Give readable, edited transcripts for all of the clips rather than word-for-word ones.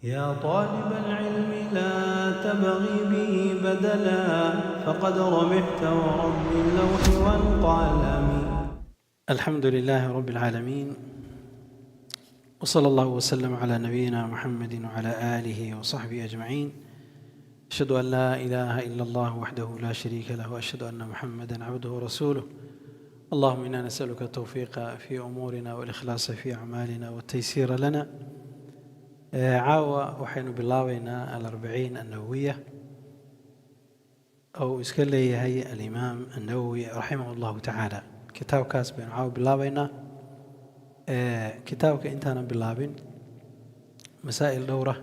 يا طالب العلم لا تبغي به بدلا فقد ربحت ورب اللوح والقلم. الحمد لله رب العالمين، وصلى الله وسلم على نبينا محمد وعلى آله وصحبه أجمعين. أشهد أن لا إله إلا الله وحده لا شريك له، وأشهد أن محمدا عبده ورسوله. اللهم إنا نسألك التوفيق في أمورنا والإخلاص في أعمالنا والتيسير لنا. caawa waxaynu bilaabaynaa alarbaciin annawowiya ou iska leeyahay alimaam annawowi raximah allahu tacaala. kitaabkaas baynu caawa bilaabaynaa. kitaabka intaanan bilaabin masaa'il dhowra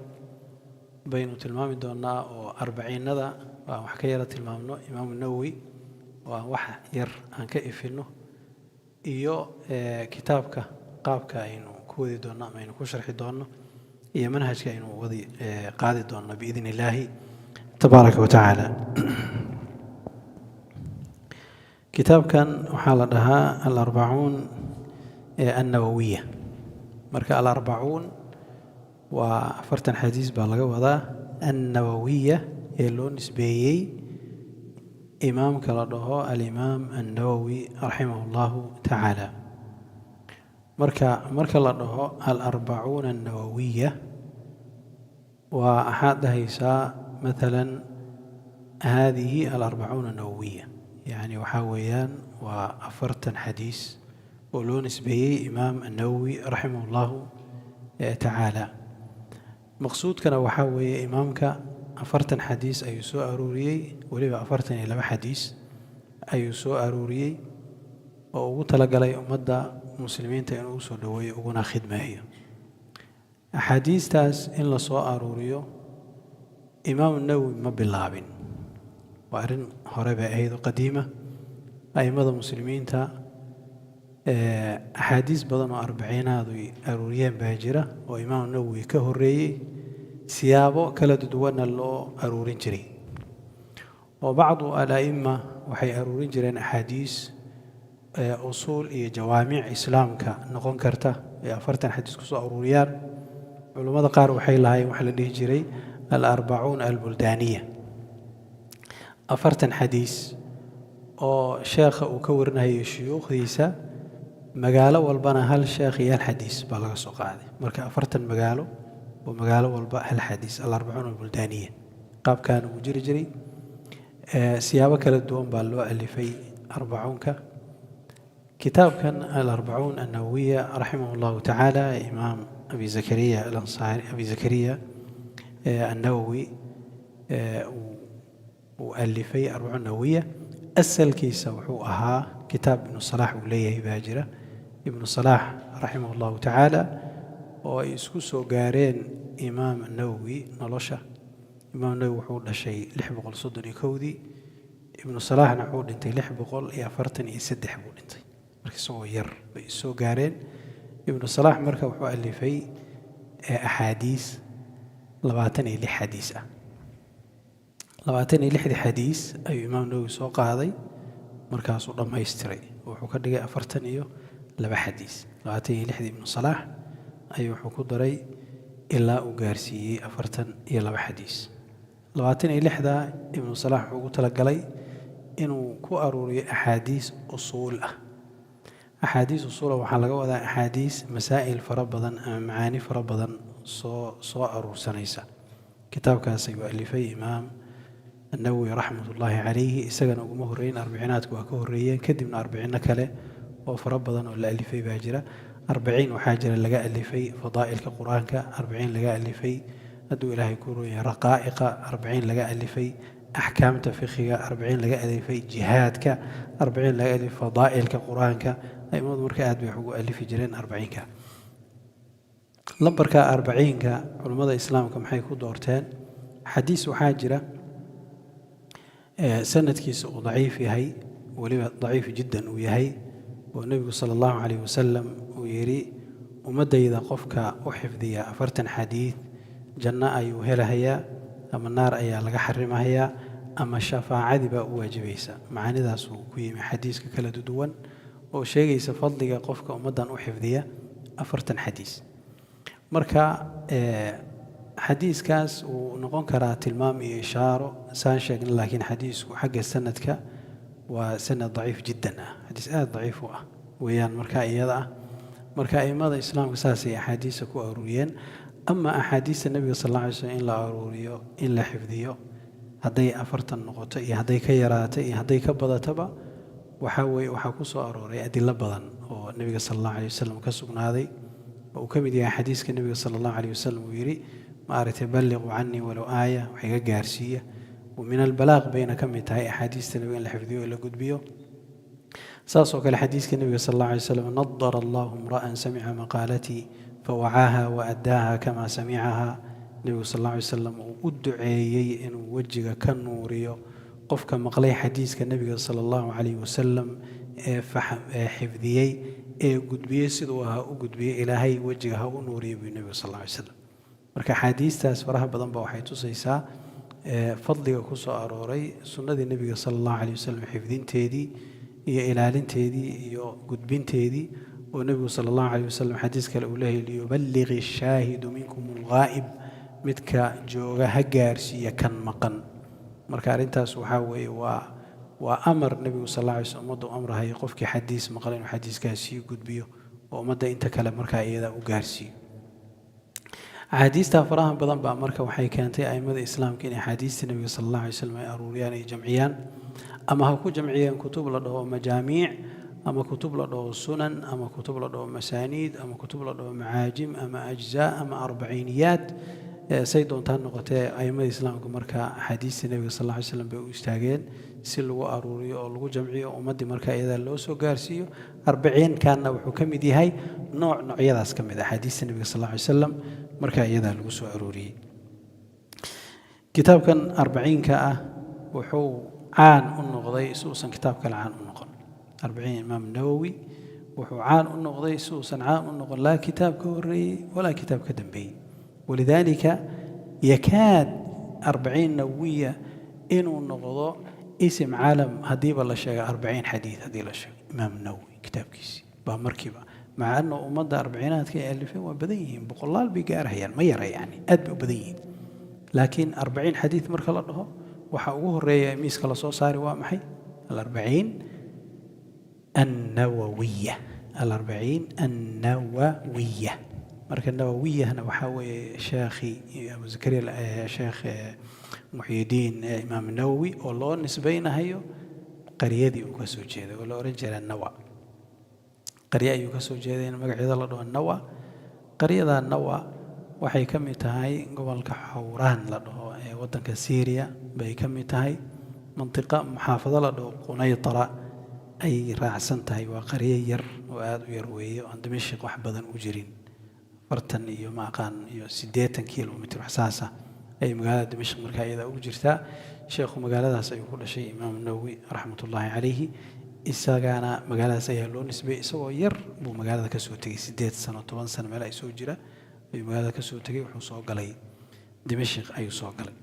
baynu tilmaami doonaa oo arbaciinada aan wax ka yara tilmaamno imaamu nawowi oo aan wax yar aan ka ifinno, iyo kitaabka qaabka aynu ku wadi doonno ama aynu ku sharxi doonno, iyo manhajka aynu wadi qaadi doonno biidn illaahi tabaaraka wa tacaala. kitaabkan waxaa la dhahaa alarbacuun annawowiya. marka alarbacuun waa 40 xadiis baa laga wadaa. annawowiya ee loo nisbeeyey imaamka la dhaho alimaam annawowi raximah allahu tacaala. marka la dhaho alarbacuun annawowiya waa axaad dhahaysaa maalan haadihi alarbacuun annawowiya, yani waxaa weeyaan waa 40 xadiis oo loo nisbeeyey imaam annawowi raximah allahu tacaala. maqsuudkana waxaa weeye imaamka 40 xadiis ayuu soo aruuriyey, weliba 42 xadiis ayuu soo aruuriyey oo ugu talagalay ummadda muslimiinta inuu u soo dhoweeyo uguna khidmeeyo. axaadiistaas in la soo aruuriyo imaamu nawowi ma bilaabin, waa arrin hore bay ahayd oo qadiima. a'immada muslimiinta axaadiis badan oo arbaciinaadu ay aruuriyeen baa jira oo imaamu nawowi ka horreeyey, siyaabo kala duwanna loo aruurin jiray. oo bacdu ala'imma waxay aruurin jireen axaadiis usuul iyo jawaamic islaamka noqon karta ee 40 xadiis ku soo aruuriyaan. culummada qaar waxay lahaayeen waxa la dhihi jiray alarbacuun albuldaaniya, 40 xadiis oo sheekha uu ka warinayo shuyuukhdiisa, magaalo walbana hal sheekh iyo hal xadiis baa laga soo qaaday. marka 40 magaalo oo magaalo walba hal xadiis, alarbacuun albuldaaniya. qaabkan uu jiri jiray, siyaabo kala duwan baa loo alifay arbacuunka. kitaabkan alarbacuun annawowiya raximah allahu tacaala imaam abi zakariya alansaari abi zakariya annawowi uu alifay arbacuun nawowiya. asalkiisa wuxuu ahaa kitaab ibnu salaax uu leeyahay baa jira, ibnu salaax raximah allahu tacaala, oo ay isku soo gaareen imaam nawowi nolosha. imaam nawowi wuxuu dhashay 631dii, ibnu salaaxna wuxuu dhintay 643 buu dhintay. marka isagoo yar bay soo gaareen. ibnu salaax marka wuxuu alifay axaadiis 26 xadiis ah. 26 xadiis ayuu imaam nawowi soo qaaday, markaasuu dhammaystiray. wuxuu ka dhigay 42 xadiis. 26 ibnu salaax ayuu wuxuu ku daray ilaa uu gaarsiiyey 42 xadiis. 26da ibnu salaax wuxuu ugu talagalay inuu ku aruuriyo axaadiis usuul ah. axaadiis usuula waxaa laga wadaa axaadiis masaa'il fara badan ama macaani fara badan soo aruursanaysa. kitaabkaas ayuu alifay imaam annawowi raxmatullaahi calayhi. isagana uguma horreyn, arbiciinaadku waa ka horreeyeen, kadibna arbiciinno kale oo fara badan oo la alifay baa jira. 40 waxaa jira laga alifay fadaa'ilka qur-aanka, 40 laga alifay hadduu ilaahay ku rooyahay raqaa'iqa, 40 laga alifay axkaamta fiqiga, 40 laga alifay jihaadka, 40 laga alifay fadaa'ilka qur-aanka. a'immadu marka aad bay ugu alifi jireen 40ka. lambarka 40ka culummada islaamka maxay ku doorteen? xadiis waxaa jira sanadkiisa uu daciif yahay, weliba daciif jiddan uu yahay, oo nebigu sala allahu calayh wasalam uu yidhi ummaddayda qofka u xifdiya 40 xadiid janno ayuu helahayaa, ama naar ayaa laga xarimahayaa, ama shafaacadii baa u waajibaysa. macaanidaas uu ku yimi xadiiska kala duwan oo sheegaysa fadliga qofka ummaddan u xifdiya 40 xadiis. marka حديث كاس ونقول كرات المام إشارة سانشق لكن حديث حق السند وسند ضعيف جدا حديث ضعيف ويان مركا ماذا إسلام أساسي أحاديث كو أرويين أما أحاديث النبي صلى الله عليه وسلم إلا أروريو إلا حفظيو هدي أفرت النقطة هدي كيرات هدي كبضة تبا وحكوسو أروري أدلة بدن والنبي صلى الله عليه وسلم كسبنا هذه وكمل يا حديث النبي صلى الله عليه وسلم ويري ما أردت بلغوا عني ولو آية وحيقا جارسية ومن البلاغ بين كم تهي أحاديث النبي اللي حفظيه إلا قد بيو ساسوك الحديث النبي صلى الله عليه وسلم نضر الله امرأ سمع مقالتي فوعاها وأداها كما سمعها النبي صلى الله عليه وسلم ودعي إن وجهك كالنوريو قفك مقلي حديث كالنبي صلى الله عليه وسلم حفظيي قد بيسدوها وقد بي إلهي وجهها ونوري بالنبي صلى الله عليه وسلم marka xadiistaas faraha badan ba waxay tusaysaa fadliga ku soo arooray sunnadii nabiga sallallahu alayhi wasallam xifdinteedii iyo ilaalinteedii iyo gudbinteedii oo nabiga sallallahu alayhi wasallam xadiis kale uu leeyahay liyuballighi ash-shaahidu minkum al-ghaa'ib midka jooga ha gaarsiiya kan maqan marka arintaas waxa weeye waa amar nabiga sallallahu alayhi wasallam uu amrahay qofkii xadiis maqan inuu xadiiskaasi gudbiyo oo umada inta kale marka iyada u gaarsiiyo أحاديث فراهم بدن بأمريكا وحي كانت أئمة الإسلام كين أحاديث النبي صلى الله عليه وسلم أروريان جمعيان أما هو جمعيان كتب لدو مجاميع أما كتب لدو سنن أما كتب لدو مسانيد أما كتب لدو معاجم أما أجزاء أما أربعينيات سيدون تنقطة أئمة الإسلام كمركا حديث النبي صلى الله عليه وسلم بيستاجين سلو أروري أو لو جمعية ومدي مركا إذا لو سو جارسيو 40 كان وحكم دي هاي نوع يداس كم إذا حديث النبي صلى الله عليه وسلم مركا إذا لو سو أروري كتاب كان 40 كأ وحو عان النقضي سوسا كتاب كان عان النقل 40 إمام النووي وحو عان النقضي سوسا عان النقل لا كتاب كوري ولا كتاب كدنبي ولذلك يكاد 40 نووية إنه النقضاء اسم عالم هديب الله شيء 40 حديث هدي الله شيء إمام النووي كتاب كيسي بمركبة مع أنه أمضى 40 كألفين وبديهم بقلال بيجاره يعني ما يرى يعني أدب بديهم لكن 40 حديث مركل الله وحقوه الرئي ميس كلا صاري وامحي 40 النووية 40 النووية مركز النووية هنا وحاوي شيخي أبو زكريا شيخ محي الدين إمام النووي والله نسبينا هيو قرية دي وكسو جيدة ولا رجال النوى قرية يكسو جيدة مقعد الله النوى قرية النوى waxay ka mid tahay gobolka Xawraan la dhaho ee wadanka Syria bay ka mid tahay mantiqa muxaafada la dhaho Qunaytara ay raacsan tahay waa qariye yar oo aad u yar weeyo aan Dimashq wax badan u jirin 40 iyo maaqan iyo 80 kiiloomitir xasaasa ay magaalada Dimashq markaa iyada u jirtaa sheekhu magaaladaas ay ku dhashay Imaam Nawawi rahmatullahi alayhi isagana magaaladaas ayaa loo nisbay isagoo yar buu magaalada ka soo tagay 8 sano 10 sano meel ay soo jira magaalada ka soo tagay wuxuu soo galay Dimashq ayuu soo galay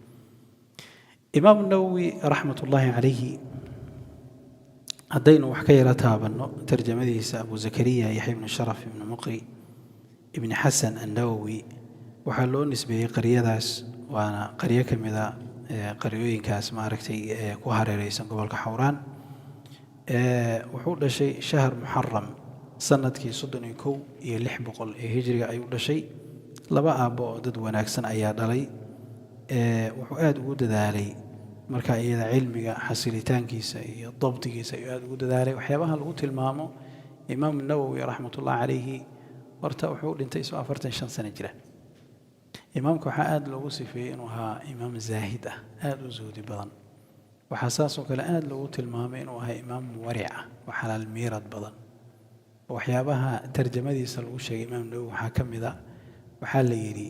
Imaam Nawawi rahmatullahi alayhi hadaynu wax ka yara taabano tarjamadiisa Abu Zakariya Yahya ibn Sharaf ibn Muqri ibn Hasan an-Nawawi waxa loo nisbeeyay qariyadaas waana qariyo kamida qariyooyinkaas ma aragtay ku hareeraysan gobolka Xawraan wuxuu dhashay shahr Muharram sanadkii 31 iyo 600 ee hijriga ayuu dhashay laba aabo oo dad wanaagsan ayaa dhalay wuxuu aad ugu dadaalay marka iyada cilmiga xasilitaankiisa iyo dabtigiisa ayuu aad ugu dadaalay waxyaabaha lagu tilmaamo Imaam Nawawi rahmatullahi alayhi horta wuxuu dhintay 45 sano jira imaamku waxa aad loogu sifeeyay inuu ahaa imaam zaahid ah aad u zuhdi badan waxa saasoo kale aad loogu tilmaamay inuu ahaa imaam waric ah oo xalaal miirad badan waxyaabaha tarjamadiisa lagu sheegay Imaam Nawawi waxa kamida waxa la yiri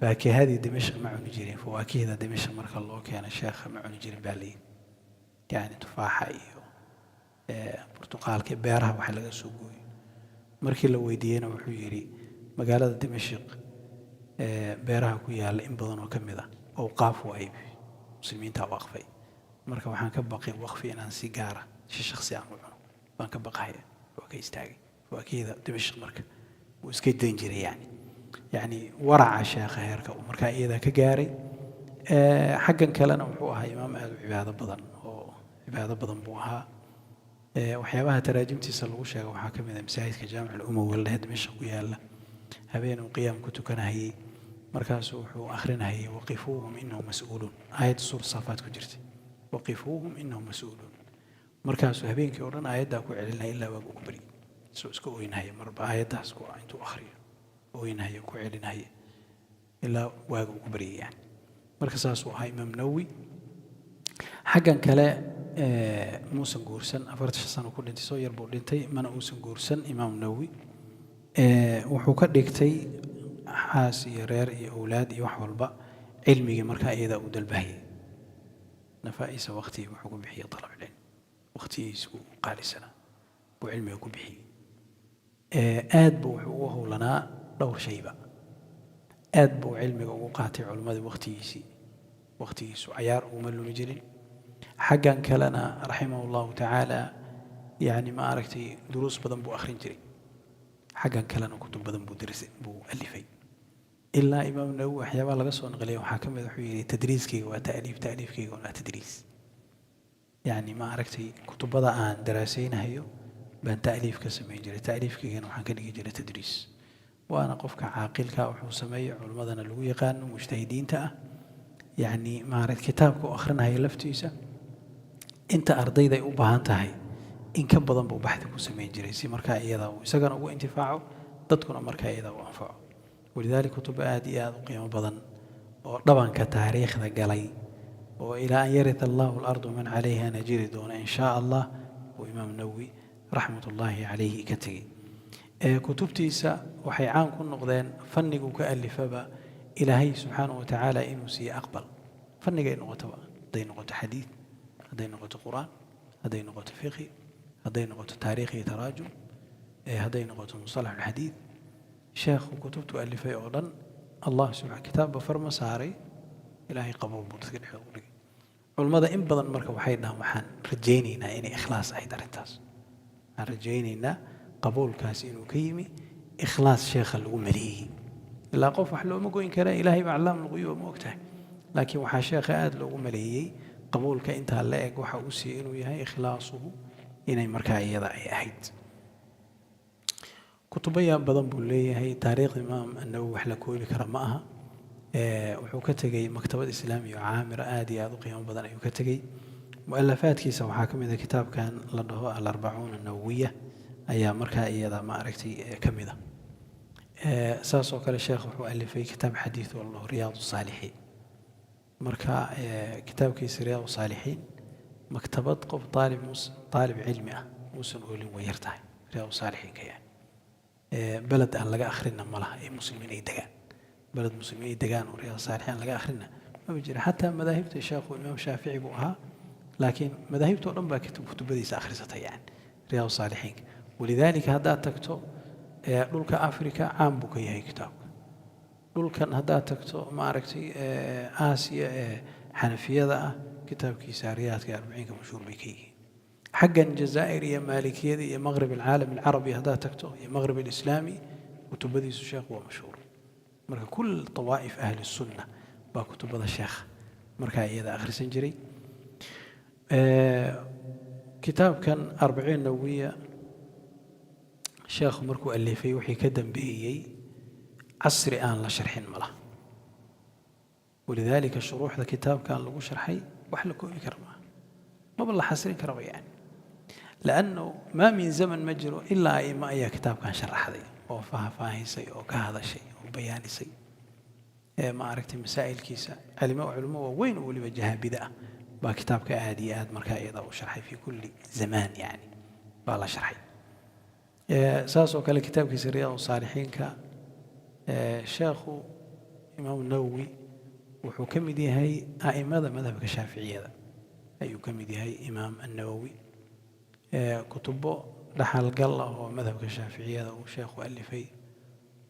faakihadii Dimashq ma cuni jirin fawaakihda Dimashq marka loo keenay sheekha ma cuni jirin bali yani tufaaxa iyo burtuqaalka beeraha waxa laga soo gooyay markii la weydiiyay wuxuu yiri magaalada Dimashq beeraha ku yaala in badan oo kamida oo qaaf way muslimiinta waqfay marka waxaan ka baqay waqfi inaan si gaara si shakhsi ah u cuno waan ka baqay oo ka istaagay واكيد دمشق مركه واسكي دنجري يعني يعني ورع شيخ هيركا ومركا إذا كجاري حقا كلنا وحوها إمام عبادة بدن عبادة بدن بوها وحيابها تراجمتي سلوشة وحاكم إذا مساعد كجامع الأموي ولا دمشق ويالا هبين وقيام كنت كان هي مركز وحو آخرنا هي وقفوهم إنهم مسؤولون آية سورة صافات كجرتي وقفوهم إنهم مسؤولون مركز هبين كورن آية داكو علينا إلا وابو كبري سكو وين هي مربع آية دا سكو أنتو آخرين وين هي كو علينا هي إلا وابو كبري يعني مركز هاي إمام نووي حقا كلا موسى جورسن أفرتش سنة كل أنت صغير بولنتي من موسى جورسن إمام نووي وحكى دكتي حاسي رير أولاد يوحول بق علمي مركا إذا أودل بهي نفائس وقتي وحكم بحي طلب العلم وقتي يسكو قال سنة وعلمي يكون بحي آد بوحوه لنا دور شيبة آد بو علمي وقاتي علماء وقتي يسو عيار وملو نجري حقا كلنا رحمه الله تعالى يعني ما أركتي دروس بدن بو آخرين جري حقا كلنا كتب بدن بو درس بو ألفي إلا إمام النووي حيابا لغسو نغليه وحاكم يدحوي تدريس كي وتأليف كي ولا تدريس يعني ما أركتي كتب بدن آن دراسين هيو بان تأليف كسمين جري تأليف كي كانوا حكا جري تدريس وأنا قفك عاقل كاوحو سمي علماء اللغوية كانوا مجتهدين تأه يعني ما أردت كتابك وآخرنا هي لفتيسة أنت أرضي ذي أبهانتهاي إن كم بدن ببحثك وسمين جريسي مركا إيضا وسجن أبو انتفاعه تدخل مركا إيضا وأنفعه ولذلك كتب آديات وقيم بدن طبعا كتاريخ ذا قلي وإلى أن يرث الله الأرض من عليها نجري دون إن شاء الله وإمام النووي رحمة الله عليه كتغي كتبتيسا وحيعان كن نقدين فنقوا كألفا إلهي سبحانه وتعالى إنه سي أقبل فنقا نقطة هذي نقطة حديث هذي نقطة قرآن هذي نقطة فقه هذي نقطة تاريخي تراجم هذي نقطة مصطلح الحديث شيخ وكتب تؤلفي أولا الله سبحانه كتاب بفرما ساري إلهي قبول بوتسكين حقولي والماذا إن بدن مركب حيدنا محان رجينينا إني إخلاص أي درنتاس رجينينا قبول كاسين وكيمي إخلاص شيخ الأمري إلا قف حلو مقوين كلا إلهي بعلام الغيوب موقته لكن وحا شيخ آد لو أمري قبول كإنت هلأك وحا أسي إنو يهي إخلاصه إني مركعي يضعي أحيد كتبيا بدن بولي هي تاريخ الإمام النووي وحلكوي بكرمائها وحكتجي مكتبة إسلامية عامرة آدي هذا قيام بدن يكتجي مؤلفات كيسة وحاكم إذا كتاب كان لده 40 النووية أيام مركعي يضع ما أركتي كم إذا ساسو كلا الشيخ وحؤلف في كتاب حديث والله رياض الصالحين مركا كتاب كيس رياض الصالحين مكتبة قف طالب علمي موسى أولي ويرتاح رياض الصالحين كيان بلد أن لقى آخرنا ملها مسلمين أي دجان بلد مسلمين أي دجان ورياض الصالحين لقى آخرنا ما بيجري حتى مذاهب الشيخ والإمام الشافعي بوها لكن مذاهب تقرب كتب بدي آخرتها يعني رياض الصالحين ولذلك هذا تكتب dhulka Afrika caan buu ka yahay kitaabka dhulkan hadaa tagto ma aragtay Aasiya Xanafiyada ah kitaabkiisa riyaadka 40 ka mashhuur bay ka yihiin xaggan Jazaa'ir iyo Maalikiyada iyo Maghrib العالم العربي hadaa tagto iyo Maghrib الإسلامي kutubadiisu sheekh waa mashhuur marka kull tawaa'if ahli sunnah baa kutubada sheekh marka iyada akhrisan jiray kitaabkan 40 nawiya شيخ مركو ألفي وحي كدم بيي عصر آن لا شرحين ملا ولذلك الشروح ذا كتاب كان له شرحي وحلكوا بكرمه ما بالله حسرين كرمه يعني لأنه ما من زمن مجره إلا ما أي كتاب كان شرح ذي وفاهي سي وكهذا شيء وبياني سي ما عرفت مسائل كيسة علماء وعلماء وين أولي وجهها بدأ با كتاب كآديات مركا أيضا وشرحي في كل زمان يعني بالله شرحي ساسو كلا كتاب كيس رياض الصالحين شيخ إمام النووي وحكم دي هاي أئمة مذهب الشافعية أي حكم دي هاي إمام النووي كتبه لحال قال هو مذهب الشافعية وشيخ ألفي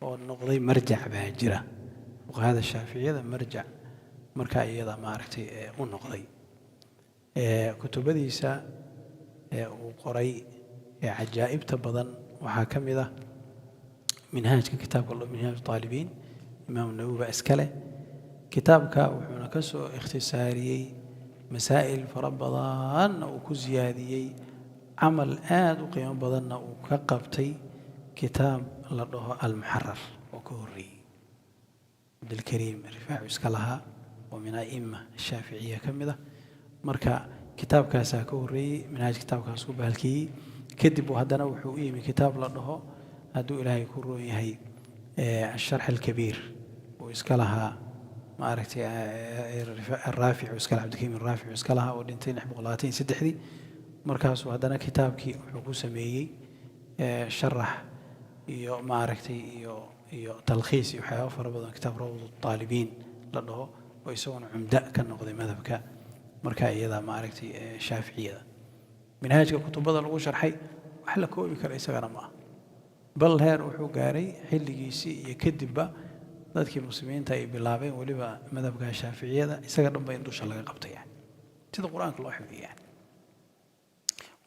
والنقضي مرجع باجرة وهذا الشافعية مرجع مركعي ما عرفتي والنقضي كتب ديسا وقري عجائب تبضن وحاكم ذا minhaajka kitaabka lo minhaaj taalibiin imaamu nawowi baa iskale kitaabka wuxuuna ka soo ikhtisaariyey masaa'il fara badanna uu ku siyaadiyey camal aad u qiimo badanna uu ka qabtay kitaab la dhaho almuxarar oo ka horreeyey cabdilkariim rifaacu iska lahaa oo min a'imma ashaaficiya ka mid ah marka kitaabkaasaa ka horreeyey minhaaj kitaabkaas ku bahalkiyey kadib haddana wuxuu u yimi kitaab la dhaho hadduu ilaahay ku roon yahay asharx alkabiir uu iska lahaa maaragtay الرافع وإسكال عبد الكريم الرافع وإسكال ها ودنتين حبقلاتين سدحدي مركز وهذا كتابك وحكو سميي شرح يو معركتي يو تلخيص يحيى فربضا كتاب روض الطالبين لأنه ويسون عمداء كان نقضي مذهبك مركا إذا معركتي شافعية منهاج كتب بدل وشرحي وحلا كوبي كرئيس غرما بل هير وحو قاري حلي جيسي يكذب dadkii muslimiinta ay bilaabeen waliba madhabka shaaficiyada isaga dhanba in dusha laga qabtay yani sida quraanka loo xifdiyo yani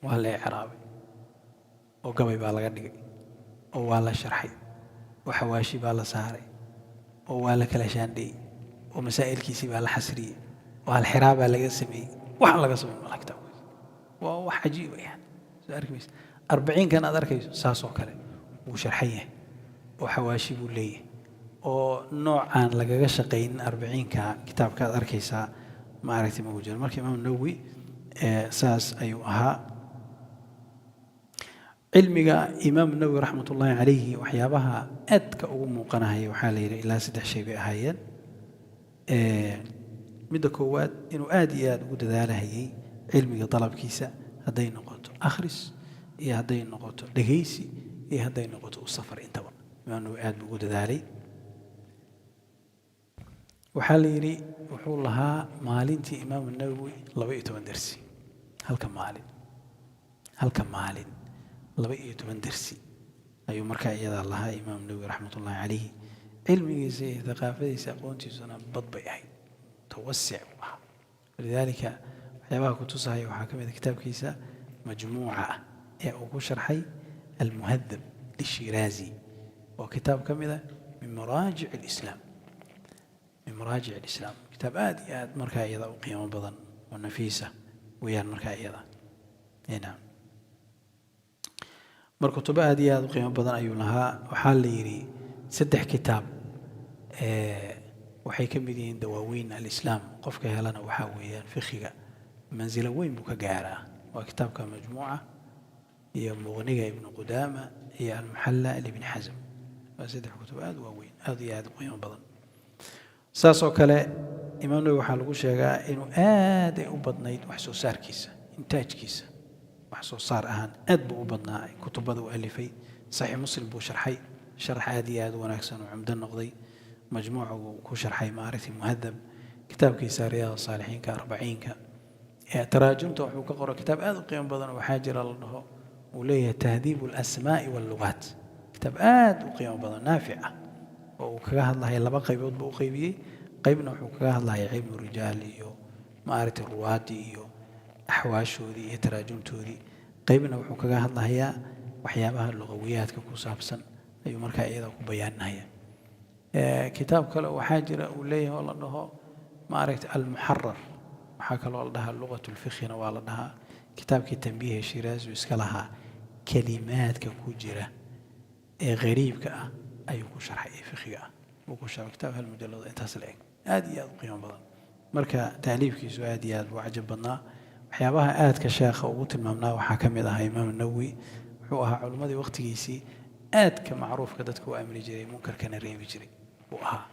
waa la icraabay oo gabay baa laga dhigay oo waa la sharxay oo xawaashi baa la saaray oo waa la kala shaandhiyey oo masaa'ilkiisii baa la xasriyey oo alxiraab baa laga sameeyey wax laga sameeyey malaha kitaabkaas waa wax cajiib ah yani soo arkaysa 40 kan aad arkayso saas oo kale wuu sharxay yahay oo xawaashi buu leeyahay oo noocaan lagaga shaqeynin 40ka kitaabkaad arkaysaa ma aragtay ma wajin markii imaam nawawi saas ayuu ahaa cilmiga imaam nawawi raxmatullaahi calayhi waxyaabaha aadka ugu muuqanaya waxaa la yidhi ilaa 3 shay bay ahaayeen midda koowaad inuu aad iyo aad ugu dadaalahayay cilmiga dalabkiisa hadday noqoto akhris iyo hadday noqoto dhegaysi iyo hadday noqoto u safar intaba imaam nawawi aad buu ugu dadaalay waxaa la yidhi wuxuu lahaa maalintii imaamu nawowi 12 darsi halka maalin 12 darsi ayuu markaa iyadaa lahaa imaamu nawowi raxmatullaahi calayhi cilmigiisa iyo thaqaafadiisa aqoontiisuna bad bay ahayd mutawasic buu ahaa walidaalika waxyaabaha ku tusahaya waxaa ka mid a kitaabkiisa majmuuca ah ee uu ku sharxay almuhadab lishiraazi oo kitaab ka mid a min maraajic alislaam من مراجع الإسلام كتاب آدي آد مركا أيضا وقيمة بضن ونفيسة ويان مركا أيضا نعم مركو طبع آدي آد وقيمة بضن أيونها وحال ليري 6 كتاب وحي كمدين دواوين الإسلام قفك هلنا وحاويا فخيقة منزل وين بك قارة وكتاب كمجموعة هي مغنية ابن قدامة هي المحلى لابن حزم فسدح كتب آد ووين آدي آد وقيمة بضن saasoo kale imaam nawawi waxaa lagu sheegaa inuu aad ay u badnayd wax soo saarkiisa intaajkiisa wax soo saar ahaan aad buu u badnaa kutubada uu alifay saxiix muslim buu sharxay sharax aad iyo aad u wanaagsan oo cumdo noqday majmuuca uu ku sharxay maaragtay muhadab kitaabkiisa riyaada saalixiinka 40ka taraajumta wuxuu ka qoray kitaab aad u qiimo badan oo waxaa jira la dhaho uu leeyahay tahdiibu alasmaa'i wallugaat kitaab aad u qiimo badan naafic ah oo kaga hadlahay 2 qaybood buu u qaybiyey qaybna wuxuu kaga hadlayaa cilmu rijaal iyo maaragtay ruwaadi iyo axwaashoodii iyo taraajumtoodii qaybna wuxuu kaga hadlayaa waxyaabaha luqawiyaadka ku saabsan ayuu markaa iyada ku bayaaninayaa kitaab kale waxaa jira uu leeyahay oo la dhaho maaragtay almuxarar waxaa kaloo la dhahaa luqatu lfikhina waa la dhahaa kitaabkii tanbiiha shiraazi iska lahaa kalimaadka ku jira ee qariibka ah ayuu ku sharxay fiqiga uu ku sharxay kitaab hal mujallad intaas leeg aad iyo aad u qiimo badan marka taaliifkiisu aad iyo aad buu cajab badnaa waxyaabaha aadka sheekha ugu tilmaamnaa waxaa ka mid ahaa imaam nawawi wuxuu ahaa culimmadii waqtigiisii aadka macruufka dadka u amri jiray munkarkana reebi jiray uu ahaa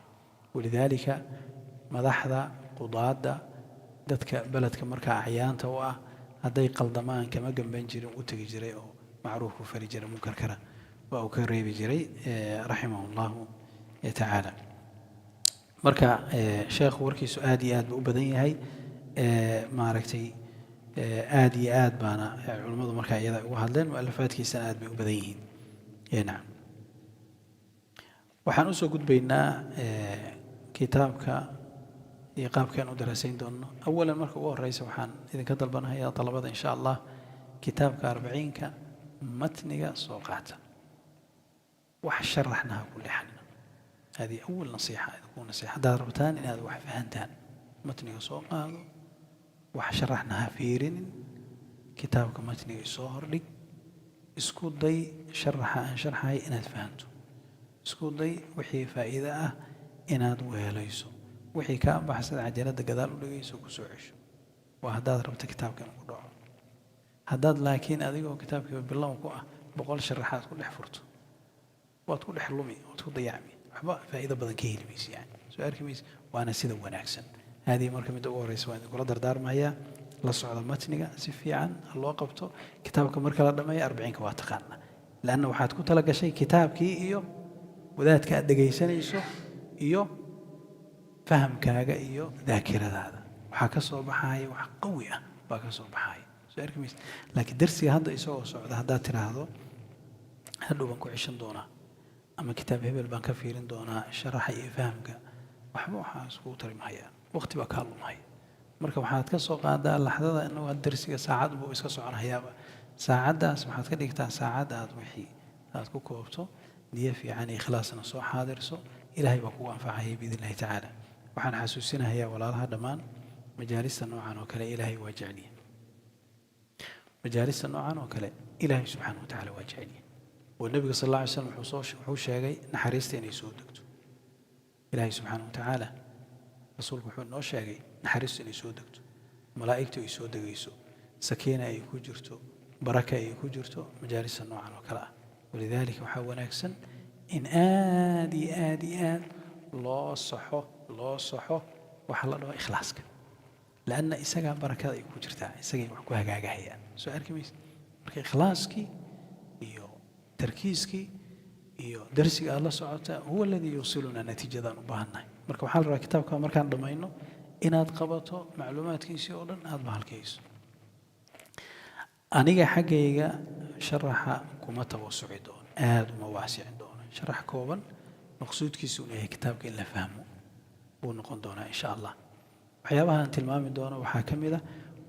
walidaalika madaxda qudaadda dadka beledka markaa acyaanta u ah hadday qaldamaan kama gamban jirin u tegi jiray oo macruufku fari jiray munkarkana waa uu ka reebi jiray raximahu allahu tacaala marka sheekhu warkiisu aad iyo aad buu u badan yahay maaragtay aad iyo aad baana culimmadu markaa iyada ugu hadleen mu'alafaadkiisana aad bay u badan yihiin nacam waxaan usoo gudbaynaa kitaabka iyo qaabkaan u daraasayn doonno awalan marka ugu horeysa waxaan idinka dalbanahayaa talabada insha allah kitaabka 40ka matniga soo qaata وحشرحناها كل حنا. هذه أول نصيحة، تكون نصيحة داربتان إن هذا وحفهنتان متني سوق هذا وحشرحناها فيرين كتابك متني سوهر لك اسكو ضي شرحها إن فهمته اسكو ضي وحي فائدة إن وهليسو وحي كان بحث عجلة قدال وليسو كسوعش وهداد ربط كتابك مقدوع هداد لكن أذيقه كتابك بالله وكوه بقول شرحات كل حفرته وتقول حلمي وتقول ضيعمي waxba faa'iido badan ka heli mayso yani soo arki mayso waana sida wanaagsan hadii marka mid ugu horeysa waan kula dardaarmaya la socdo matniga si fiican loo qabto kitaabka marka la dhameeyo 40 waa taqaana laana waxaad ku tala gashay kitaabkii iyo wadaadka aad dhageysanayso iyo fahamkaaga iyo daakiradaada waxa ka soo baxay wax qawi ah baa ka soo baxay soo arki mayso laakiin darsiga hadda isoo socda hadaa tiraahdo hadhow baan ku cishan doonaa أما كتاب هبل بان كفيرين دونا شرح يفهمك وحبو حاسكو تري معايا وقت بكالو معايا مركب waxaad ka soo qaadaa laxdada inuu darsiga saacad buu iska soconayaa saacadaas waxaad ka dhigtaa saacadaad wixii aad ku koobto niyo fiican ikhlaasna soo xaadirso ilaahay baa kugu anfacaya biidnaahi tacaala waxaan xasuusinayaa walaalaha dhamaan majaalista noocan oo kale ilaahay waa jecel majaalista noocan oo kale ilaahay subxaanahu wa tacaala waa jecel والنبي صلى الله عليه وسلم وحو شيغي نحريستي اني سو دغتو إلهي سبحانه وتعالى رسولك وحو نو شيغي نحريستي اني سو دغتو ملائكته اي سو دغيسو سكينه اي ku jirto بركه اي ku jirto مجالس نوعا وكلا ولذلك وحا وناكسن ان آدي لو صحو waxa la dhaho ikhlaaska laana isaga barakada ay ku jirtaa isaga wax ku hagaagayaan soo arkimis marka ikhlaaski iyo تركيزكي iyo darsiga alla socota huwa alladhi yusiluna natiijadan u baahanay marka waxa la rabaa kitaabka markaan dhamayno inaad qabato macluumaadkiisa oo dhan aad bahalkayso aniga xagayga sharaxa kuma tawassuci doon aad uma waasicin doon sharax kooban maqsuudkiisu inay kitaabka in la fahmo uu noqon doona insha Allah waxyaabaha aan tilmaami doono waxa kamid ah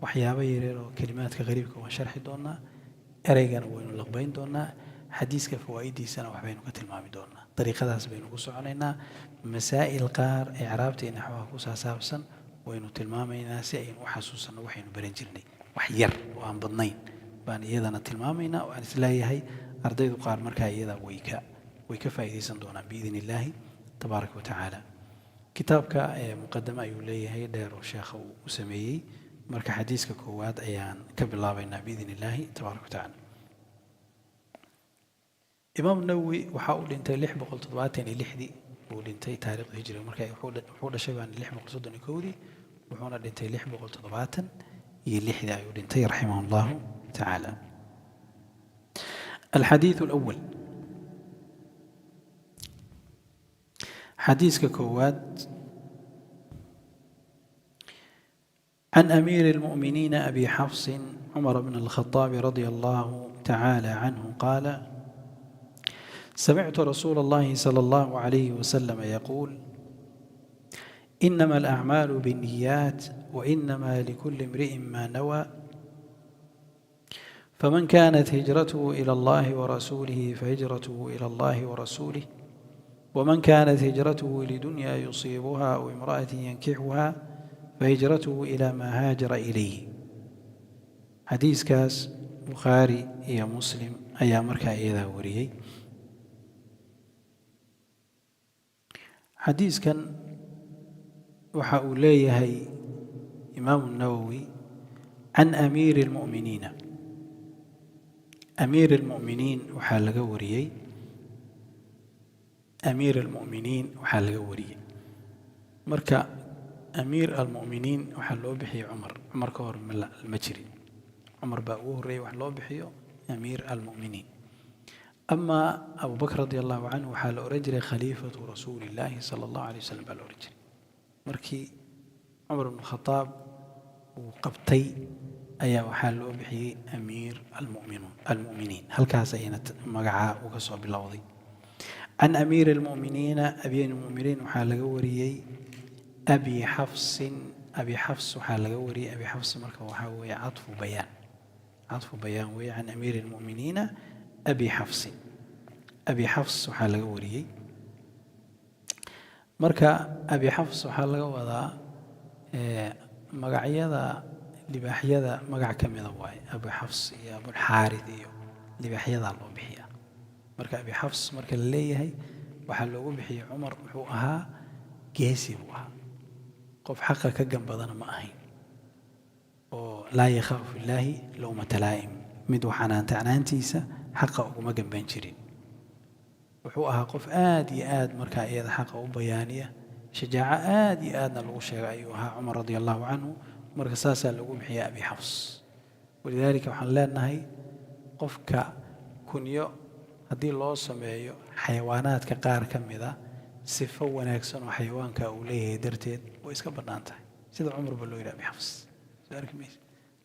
waxyaabo yaryar oo kalimaadka qariibka waan sharxi doonaa ereygan waynu laqbayn doonaa حديثك فوائدي سنة وحبين قتل ما بدورنا طريقة ذا بين قصعنينا مسائل قار إعرابتي نحوها قصة سابسا وينو تلمامينا سئين وحسوسا وحين برنجلني وحير وان بضنين بان إيضا تلمامينا وان سلاهي هاي أرضيذ قار مركا إيضا ويكا فائدي سندونا بإذن الله تبارك وتعالى كتابك مقدمة يولي هاي دير الشيخ وسميي مركا حديثك كواد أيان كبر الله بينا بإذن الله تبارك وتعالى إمام النووي وحاول أنتي لح بقول تضبعتني لحدي ولنتي تاريخ الهجرة مركا وحول شيء عن لح بقول صدني كودي وحول أنتي لح بقول تضبعتن يلحدي ولنتي رحمه الله تعالى. الحديث الأول حديث ككواد عن أمير المؤمنين أبي حفص عمر بن الخطاب رضي الله تعالى عنه قال: سمعت رسول الله صلى الله عليه وسلم يقول: إنما الأعمال بالنيات وإنما لكل امرئ ما نوى فمن كانت هجرته إلى الله ورسوله فهجرته إلى الله ورسوله ومن كانت هجرته لدنيا يصيبها أو امرأة ينكحها فهجرته إلى ما هاجر إليه. حديث كاس بخاري يا مسلم أيا مركا إذا وريي حديث كان وحاوليه إمام النووي عن أمير المؤمنين. أمير المؤمنين وحال وريي أمير المؤمنين وحال وريي مركا أمير المؤمنين وحلو بحي عمر كور من المجري عمر باوري وحلو بحي أمير المؤمنين. أما أبو بكر رضي الله عنه وحال رجل خليفة رسول الله صلى الله عليه وسلم بالأورجل مركي عمر بن الخطاب وقبتي أيا وحال بحي أمير المؤمنين هل كاسينة مقعاء وقصوا باللوضي عن أمير المؤمنين أبي المؤمنين وحال قوريي أبي حفص وحال قوري أبي حفص مركب وحاوي عطف بيان وعن أمير المؤمنين أبي حفص abi xafs waxaa laga wariyey marka abi xafs waxaa laga wadaa magacyada libaaxyada magac ka mida waaye abu xafs iyo abulxaarid iyo libaaxyadaa loo bixiyaa marka abi xafs marka la leeyahay waxaa loogu bixiyey cumar wuxuu ahaa geesi buu ahaa qof xaqa ka ganbadana ma ahayn oo laa yakhaafu fillaahi lowmata laa'im mid waxanaanta canaantiisa xaqa uguma ganban jirin wuxuu ahaa qof aad iyo aad markaa iyada xaqa u bayaaniya shajaaco aad iyo aadna lagu sheegay ayuu ahaa cumar radia allahu canhu marka saasaa lagu bixiya abi xafs walidaalika waxaan leenahay qofka kunyo haddii loo sameeyo xayawaanaadka qaar ka mida sifo wanaagsan oo xayawaanka uu leeyahay darteed way iska bannaan tahay sida cumar ba loo yidhi abi xafs soo arki maysa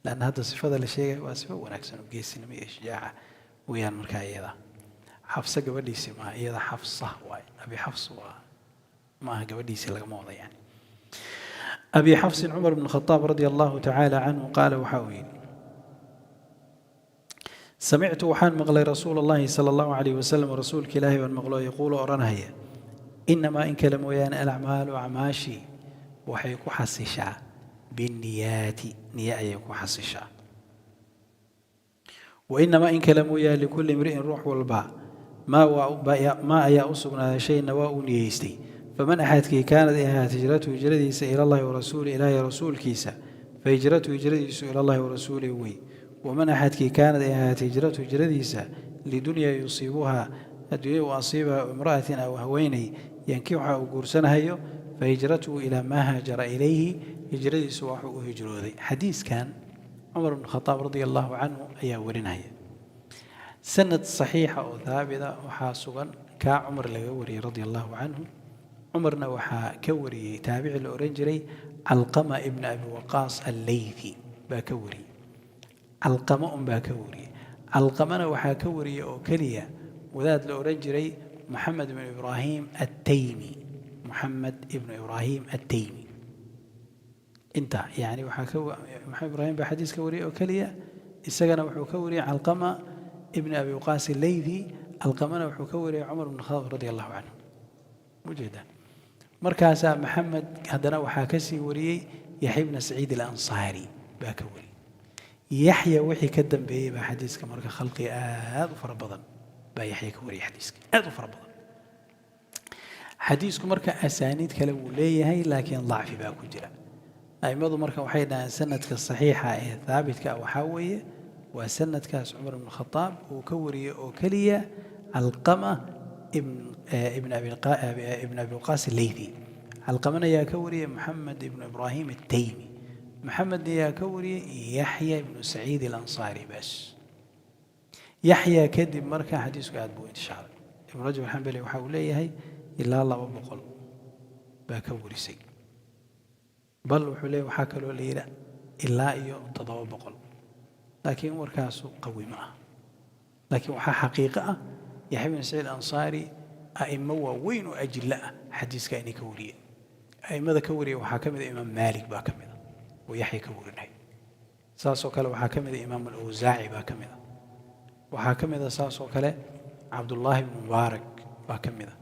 laanna hadda sifada la sheegaya waa sifo wanaagsan oo geesinimo iyo shajaaca weeyaan markaa iyada xafsa gabadhiisii maaha iyada xafsa waaye abi xafs waa maaha gabadhiisii lagama wada yani abi xafsin cumar bn khadaab radia allahu tacaala canhu qaala waxaa uu yidhi samictu waxaan maqlay rasuula allahi sala allahu calayh wasalam rasuulka ilaahay baan maqlo yaquulu odhanaya inamaa in kale mooyaane alacmaalu acmaashii waxay ku xasishaa binniyaati niye ayay ku xasishaa wainamaa in kale mooyaane likulli imri'in ruux walba maa ayaa u sugnaaday shayna waa uu niyeystay faman axadkii kaanad ay ahaat hijratu hijradiisa ila allahi warasuuli ilaahay rasuulkiisa fahijratu hijradiisu ila allahi warasuulihi wey waman axadkii kaanad ay ahaat hijratu hijradiisa lidunyaa yusiibuhaa adduunya u asiibaha imra'atin aw haweenay yankixuha uu guursanahayo fahijratuhu ilaa maa haajara ilayhi hijradiisu waxuu u hijrooday xadiiskan cumar bn khadaab radia allahu canhu ayaa warinaya sanad saxiixa oo haabita waxaa sugan kaa cumar laga wariyey radia allahu canhu cumarna waxaa ka wariyey taabici la ohan jiray calqama ibna abi waqaas alleythi baa ka wariyey calqama unbaa ka wariyey calqamana waxaa ka wariyey oo keliya wadaad la odhan jiray moxamed ibnu ibraahim attaymi moxamed ibnu ibraahim attaymi inta yani maxamed ibraahim baa xadiis ka wariyey oo keliya isagana wuxuu ka wariyey calqama ibn abi waqaas alleythi calqamana wuxuu ka wariyey cumar bn khadaab radia allahu canhu ujeedaan markaasaa maxamed haddana waxaa ka sii wariyey yaxya bna saciid alansaari baa ka wariyey yaxya wixii ka dambeeyey baa xadiiska marka khalqi aad u fara badan baa yaxya ka wariyey xadiiska aad u fara badan xadiisku marka asaaniid kale wuu leeyahay laakiin dacfi baa ku jira a'immadu marka waxay dhahaan sanadka saxiixa ee haabitka waxaa weeye waa sanadkaas cumar ibn khadaab uu ka wariyey oo keliya calqama ibn abi waqaas alleythi calqamana ayaa ka wariyey moxamed ibnu ibraahim attaymi maxamedna ayaa ka wariyey yaxya ibnu saciid alansaari bas yaxya kadib marka xadiisku aad buu intishaaray ibnu rajab alxambali waxa uu leeyahay ilaa 200 baa ka warisay bal wuxuu leeyahay waxaa kaloo la yidha ilaa iyo 700 laakiin warkaasu qawi ma ah laakiin waxaa xaqiiqo ah yaxya ibnu saciid alansaari a'immo waaweyn oo ajilla ah xadiiska inay ka wariyeen a'immada ka wariyay waxaa ka mid ah imaam maalik baa ka mid ah oo yaxya ka warinay saasoo kale waxaa ka mid ah imaam alawsaaci baa ka mid ah waxaa ka mid ah saasoo kale cabdullaahi ibnu mubaarak baa ka mid ah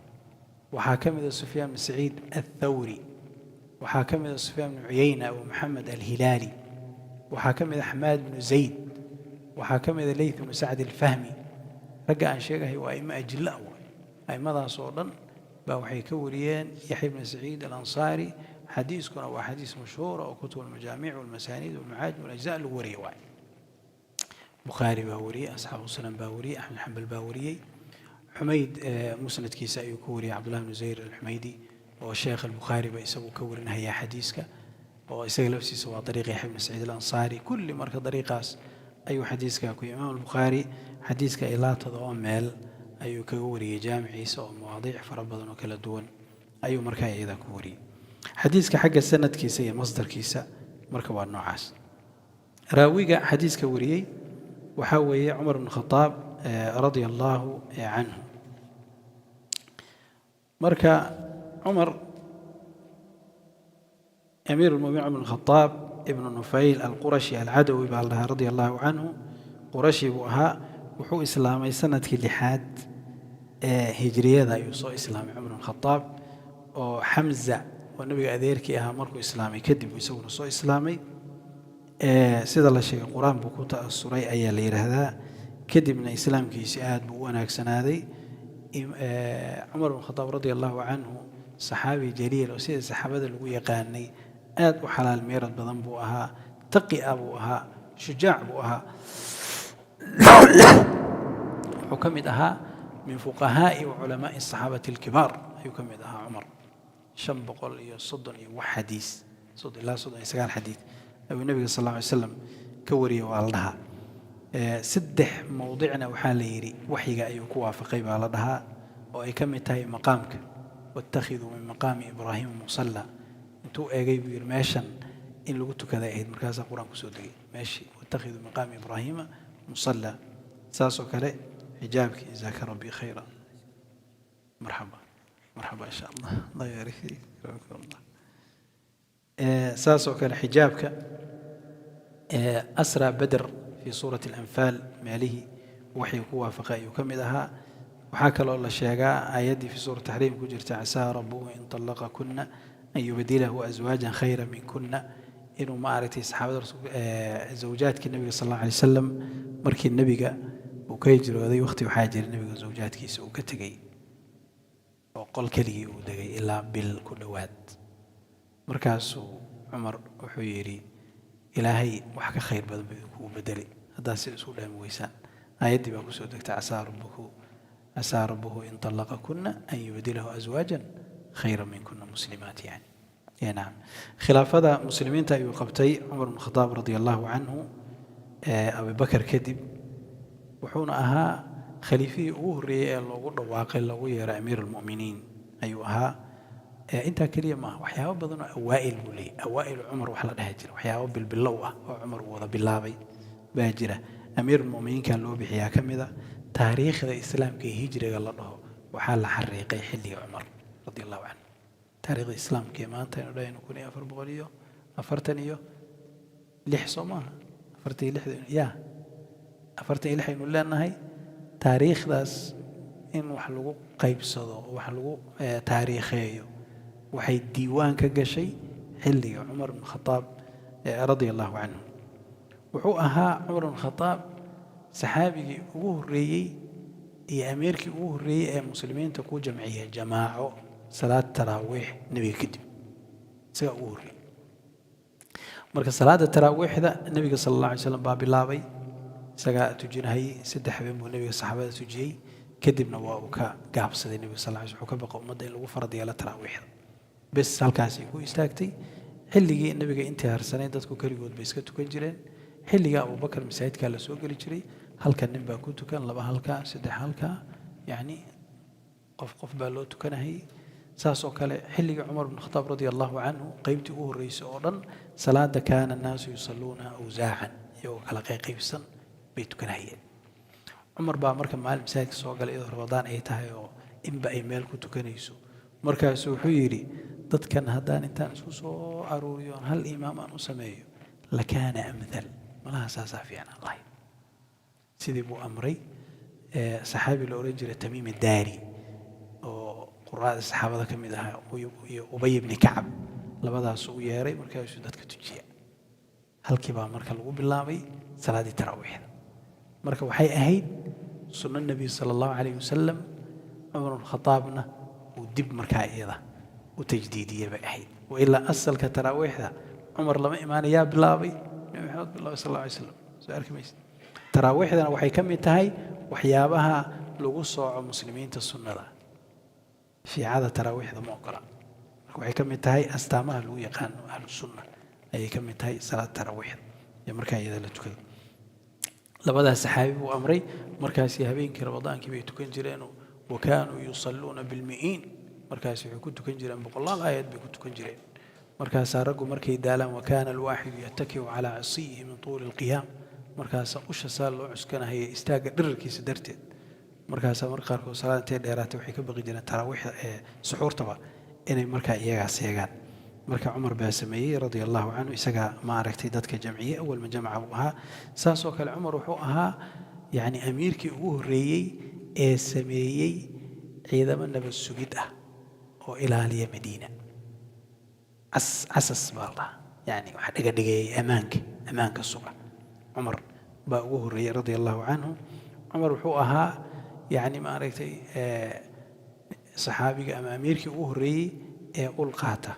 waxaa ka mid ah sufyaan bn saciid athawri waxaa ka mid ah sufyaan bnu cuyayna abu maxamed alhilaali waxaa ka mid ah xamaad bnu zayd waxaa ka mid ah leyth bnu sacd alfahmi ragga aan sheegahay waa a'immo ajilla ah waay a'immadaas oo dhan baa waxay ka wariyeen yaxya bn saciid alansaari xadiiskuna waa xadiis mashhuura oo kutub almajaamic walmasaaniid walmacaajim walajza lagu wariyey waay bukhaari baa wariyey asxaabu sunan baa wariyey axmed xambal baa wariyey xumayd musnadkiisa ayuu ku wariyey cabdullahi bnu zayr alxumaydi oo sheekh albukhaari ba isagu ka warinhayaa xadiiska oo isaga laftiisa waa dariiq yaxya bn saciid alansaari kulli marka dariiqaas ayuu xadiiska ku imaam albukhaari xadiiska ilaa 7 meel ayuu kaga wariyey jaamiciisa oo mawaadiic fara badan oo kala duwan ayuu markaa iyada ku wariyey xadiiska xagga sanadkiisa iyo masdarkiisa marka waa noocaas raawiga xadiiska wariyey waxaa weeye cumar bn khadaab radia allaahu canhu marka cumar amiir lmuminiin cumar bn khadaab ibnu nufayl alqurashi alcadawi baa la dhahaa radia allaahu canhu qurashi buu ahaa wuxuu islaamay sanadkii 6 hijriyada ayuu soo islaamay cumar bin khataab oo xamza oo nabiga adeerkii ahaa markuu islaamay kadib isaguna soo islaamay sida la sheegay qur-aan buu ku ta'asuray ayaa la yidhaahdaa kadibna islaamkiisi aad buu u wanaagsanaaday cumar bin khataab radi allahu canhu saxaabi jaliil oo sida saxaabada lagu yaqaanay aad u xalaal meerad badan buu ahaa taqi ah buu ahaa shujaac buu ahaa wuxuu ka mid ahaa min fuqahaa'i wa culamaa'i saxaabati alkibaar ayuu ka mid ahaa cumar 530 iyo wax xadiis ilaa 39 xadiis ayuu nabiga sal alla alay wasalam ka wariyey waa la dhahaa 3 mowdicna waxaa la yidhi waxyiga ayuu ku waafaqay baa la dhahaa oo ay ka mid tahay maqaamka wattakhiduu min maqaami ibraahiima musalla intuu eegay buu yidhi meeshan in lagu tukaday ahayd markaasaa qur-aan kusoo degay meeshii wattakhiduu maqaami ibraahiima musalla saasoo kale xijaabkii jazaaka rabbi khayra marxaba إن شاء الله الله يبارك فيك الله ساسو كان حجابك أسرى بدر في سورة الأنفال ماله وحي قوة فقائي وكمدها وحكى الله الشيقاء آياتي في سورة التحريم كجرت عسى ربه إن طلقكن أن يبدله أزواجا خيرا منكن إنه ما أردت صحابة زوجاتك النبي صلى الله عليه وسلم مركي النبي وكيجر وذي وقتي وحاجر النبي زوجاتك سوكتكي وقل كلي ودقي إلا بالكل واد مركاسو عمر وحويري إلهي وحكى خير بدلي هذا سؤال مويسان آياتي باكو سودكت عسى ربه إن طلقكن أن يبدله أزواجا خيرا منكن مسلمات يعني نعم خلاف هذا مسلمين تأيو قبتي عمر بن الخطاب رضي الله عنه أبي بكر كذب وحون أها خليفي أوري لو واقع لو يرى أمير المؤمنين أيها أنت كريمة وحياه بدون أوائل عمر وحلا هاجر وحياه بالبلوة وعمر وذا باللابي باجرة أمير المؤمنين كان له بحياة كمذا تاريخ الإسلام كي هجرة الله وحال حريقي حلي عمر رضي الله عنه تاريخ الإسلام كما أنت نكون أفر بغليو أفرتنيو لحصوما أفرتي أفرتي لحين ولا نهي taariikhdaas in wax lagu qaybsado wax lagu taariikheeyo waxay diiwaan ka gashay xilliga cumar bin khataab radi allahu canhu wuxuu ahaa cumar bin khataab saxaabigii ugu horreeyey iyo amiirkii ugu horreeyey ee muslimiinta ku jamciyay jamaaco salaad taraawiix nebiga kadib isagaa ugu horreeyey marka salaada taraawiixda nebiga sala allah alay slam baa bilaabay isagaa tujinahayay 3 habeen buu nabiga saxaabada tujiyey kadibna waa uu ka gaabsaday nabiga sallallahu alayhi wasallam wuxuu ka baqay ummadda in lagu farad yeelo taraawiixda bes halkaas ay ku istaagtay xilligii nabiga intii harsanay dadku kaligood bay iska tukan jireen xilliga Abu Bakar masaajidka la soo gali jiray halkan nin baa ku tukan 2 halka 3 halka yani qof baa loo tukanayay saasoo kale xilliga Umar ibn Khattab radiyallahu anhu qaybtii ugu horeysay oo dhan salaada kaana naasu yusalluuna awzaacan iyo kala qaybsan بيتكنهية عمر با مركب مال مساجد سوقل إذا رمضان أي تهايو إن بأي مال كتكنيسو مركب سوحيري ضد كان هدان إنتان سوسو أروريون هل إمام أنو سميه لكان أمثل ما أساسا في عن الله سيدي بو أمري صحابي الأورنجل التميم الداري وقراء الصحابة ذا كم إذا أبي بن كعب لبدا سوء ياري مركب سودات كتجيع هل كبا مركب بالله صلاة التراويح marka waxay ahayd sunnah nabi sallallahu alayhi wasallam Umar ibn Khattabna uu dib markaa iyada u tajdiidiyay bay ahayd wa ila asalka taraawiixda Umar lama imaanaya bilaabay nabi Muhammad sallallahu alayhi wasallam soo arkamaysa taraawiixdana waxay ka mid tahay waxyaabaha lagu sooco muslimiinta sunnada fiicada taraawiixda ma ogola marka waxay ka mid tahay astaamaha lagu yaqaan ahlus sunnah ayay ka mid tahay salaad taraawiixda iyo markaa iyada la tukado لبدا السحابي وأمري مركز يهبين كرمضان كي بيتكن جيرانو وكانوا يصلون بالمئين مركز يكون تكن جيران بقول الله الآيات بيكون تكن جيران مركز سارقوا مركز دالا وكان الواحد يتكئ على عصيه من طول القيام مركز وش سال عسكنا هي استاج دركي سدرت مركز مركز صلاة ديرات وحكي بقي جيران تراويح سحور طبعا إني مركز يجان marka Umar baa sameeyay radiyallahu anhu isaga ma aragtay dadka jamciye awal ma jamca waha saasoo kale Umar wuxuu ahaa yani amiirkii ugu horeeyay ee sameeyay ciidamo nabad sugid ah oo ilaaliya Madiina casas baa la yani waxa dhiga dhigay amaanka suga Umar baa ugu horeeyay radiyallahu anhu Umar wuxuu ahaa yani ma aragtay saxaabiga ama amiirkii ugu horeeyay ee ul qaata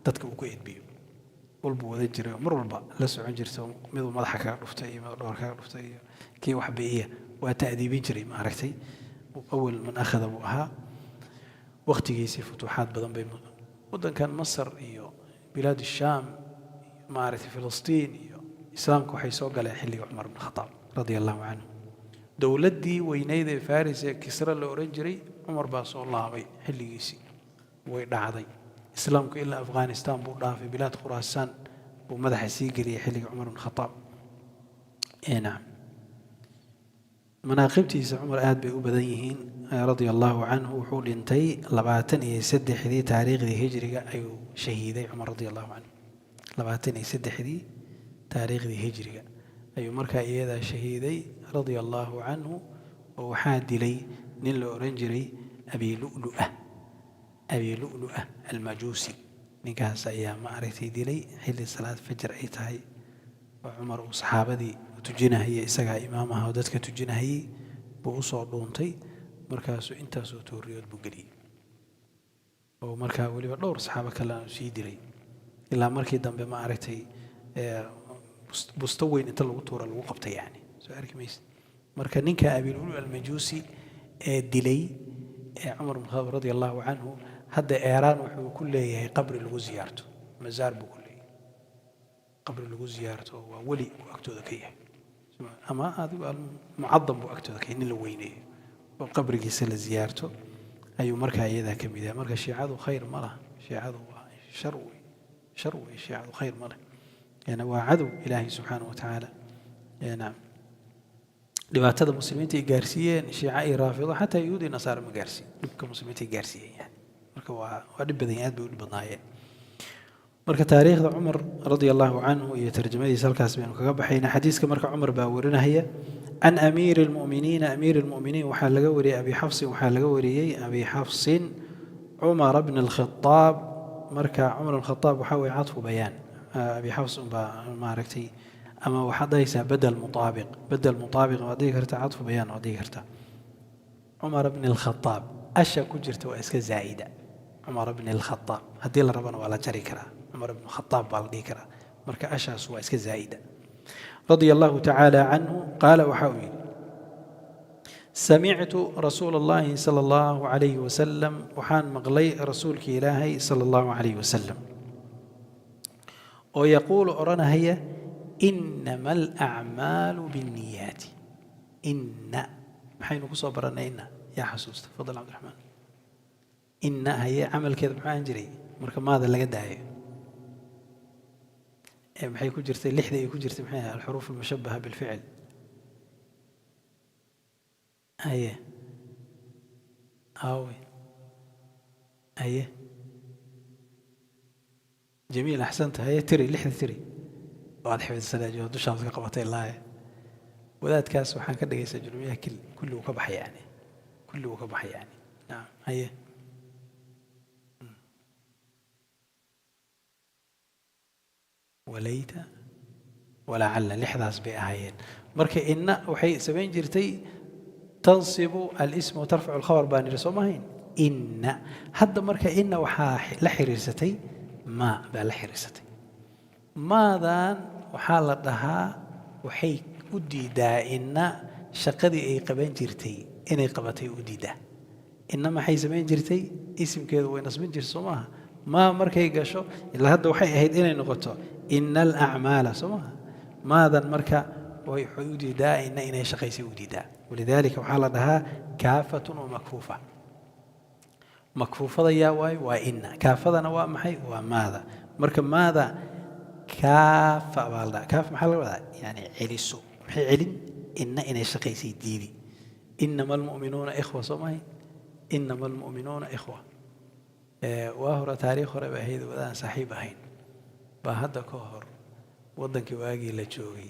dadka uu ku edbiyo walba wada jiray mar walba la socon jirtay mid madaxa kaga dhuftay iyo mid dhowr kaga dhuftay kii wax biiya waa taadiibin jiray ma aragtay awal man akhada buha waqtigiisii futuuxaad badan bay wadankan Masar iyo bilaad Shaam ma aragtay Filistiin iyo islaamku waxay soo galeen xilliga Umar ibn Khattab radiyallahu anhu dawladdii weynayd ee Faris ee Kisra la oran jiray Umar baa soo laabay xilligiisii way dhacday islaamku ilaa Afghanistan buu dhaafay bilaad Khurasan buu madaxa sii galiyay xilliga Umar ibn Khattab naam مناقبتيس عمر آد بأبديهين رضي الله عنه وحول انتي لبعتني يسدح ذي تاريخ ذي هجري أي شهيدي عمر رضي الله عنه لبعتني يسدح ذي تاريخ ذي هجري أي مركا إيذا شهيدي رضي الله عنه وحاد لي نيل أورنجري أبي لؤلؤة المجوسي نكاس أيام ما أريتي دي لي حل صلاة فجر أيتهاي وعمر وصحابتي تجينا هي إسقى إمامها ودتك تجينا هي بوصل دونتي مركز أنت سوتوريود بقلي ومركز ولي بدور صحابك لا سيدري إلا مركز دم بما أرتي بستوين أنت الوتور الوقبت يعني سؤالك ميس مركز نينك أبي لؤلؤ المجوسي دلي عمر بن الخطاب رضي الله عنه هذا إيران وكل قبر الوزيارته مزار بكل قبر الوزيارته وولي وأكتو ذكيه أما هذا المعظم وأكتو ذكيه نلوينه وقبر جسل زيارته أي مركا يذا كميدا مركا شيعة خير مره شيعة شروي شيعة خير مره يعني وعدو إلهي سبحانه وتعالى يعني نعم لما تذا مسلمين تيجارسيين شيعة رافضة حتى يهودي نصارى مجارسي نبقى مسلمين تيجارسيين يعني مركا وعدب بذيات بيقول بضايع مركا تاريخ عمر رضي الله عنه يترجم لي سالكاس بينك حين حديث كمركا عمر باورنا هي عن أمير المؤمنين وحال قوري أبي حفص وحال قوري أبي حفص عمر بن الخطاب مركا عمر بن الخطاب وحاول عطف بيان أبي حفص معركتي أما وحد ليس بدل مطابق وديك هرتا عطف بيان وديك هرتا عمر بن الخطاب أشا كجرت وإسك زائدة عمر بن الخطاب هدي لربنا ولا شريكرا عمر بن الخطاب بالديكرا مركا أشا سوا إسك زائدة رضي الله تعالى عنه قال وحاوي سمعت رسول الله صلى الله عليه وسلم وحان مغلي رسولك إلهي صلى الله عليه وسلم ويقول أرانا هي إنما الأعمال بالنيات إن حين صبرنا إن يا حسوس تفضل عبد الرحمن إن هي عمل كذا بحان جري مركب ماذا اللي قد هي محي كجرت اللحظة يكجرت محيها الحروف المشبهة بالفعل هي هي جميل أحسنت هي تري لحظة تري بعد حفظ السلاجة ودوش عمسك قبطي الله وذات كاس وحان كده يسجلوا مياه كله كبح يعني نعم هي وليت ولعل لحظة بأهين مركا إن وحي سبين جرتي تنصب الاسم وترفع الخبر بان رسومهين إن هذا مركا إن وحا لحرستي ما بالحرستي ماذا وحالتها وحي أديدا إن شقدي أي قبين جرتي إني قبتي أديدا إنما حي سبين جرتي اسم كذا وينصبين جرسومها ما مركا يقاشو إلا هذا وحي أهيد إني نقطه إن الأعمال سماها ماذا المركة وحدود داء إن شقيس وديدا ولذلك وحالتها كافة ومكفوفة مكفوفة ضيا وإن كافة نواء محي وماذا مركب ماذا كافة والله كاف محل ولا يعني علسو محي علم إن شقيس ديدي إنما المؤمنون إخوة سماهي إنما المؤمنون إخوة وهو تاريخ ربهيد وذان صاحبهين بهذا كهر ودنك واجي لجوي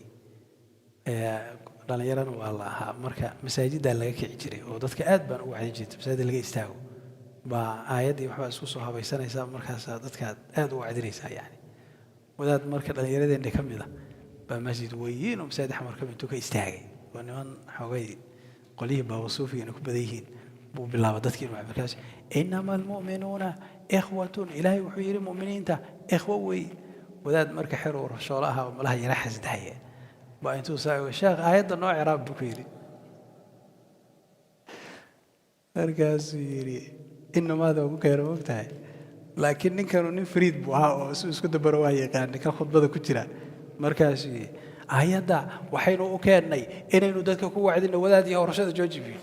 dhalinyarana waa la ahaa marka masaajiddaa laga kici jiray oo dadka aad baan ugu wacdin jirtay masaajidda laga istaago baa aayaddii waxbaa isku soo habaysanaysaa markaasaa dadkaad aad u wacdinaysaa yani wadaad marka dhallinyaradeenna ka mid a baa masjid weyiin oo masaajid xamar ka mid intuu ka istaagay waa niman xoogay qolyihii baabasuufigana ku badan yihiin buu bilaaba dadkii inuu markaas inama almu'minuuna ikhwatun ilaahay wuxuu yidhi mu'miniinta ikhwo wey wadaad marka xer uu rashoolo ahaa oo malaha yara xasdahaye baa intuu saa sheekh aayadda noo ciraab buu ku yidhi markaasuu yidhi inamaada waa ku keena mogtahay laakiin ninkanu nin fariid buu ahaa oo si isku dabaro waa yaqaan ninkan khudbada ku jira markaasuu yidhi aayadda waxaynu u keennay inaynu dadka ku wacdino wadaad iyo horashada joojibi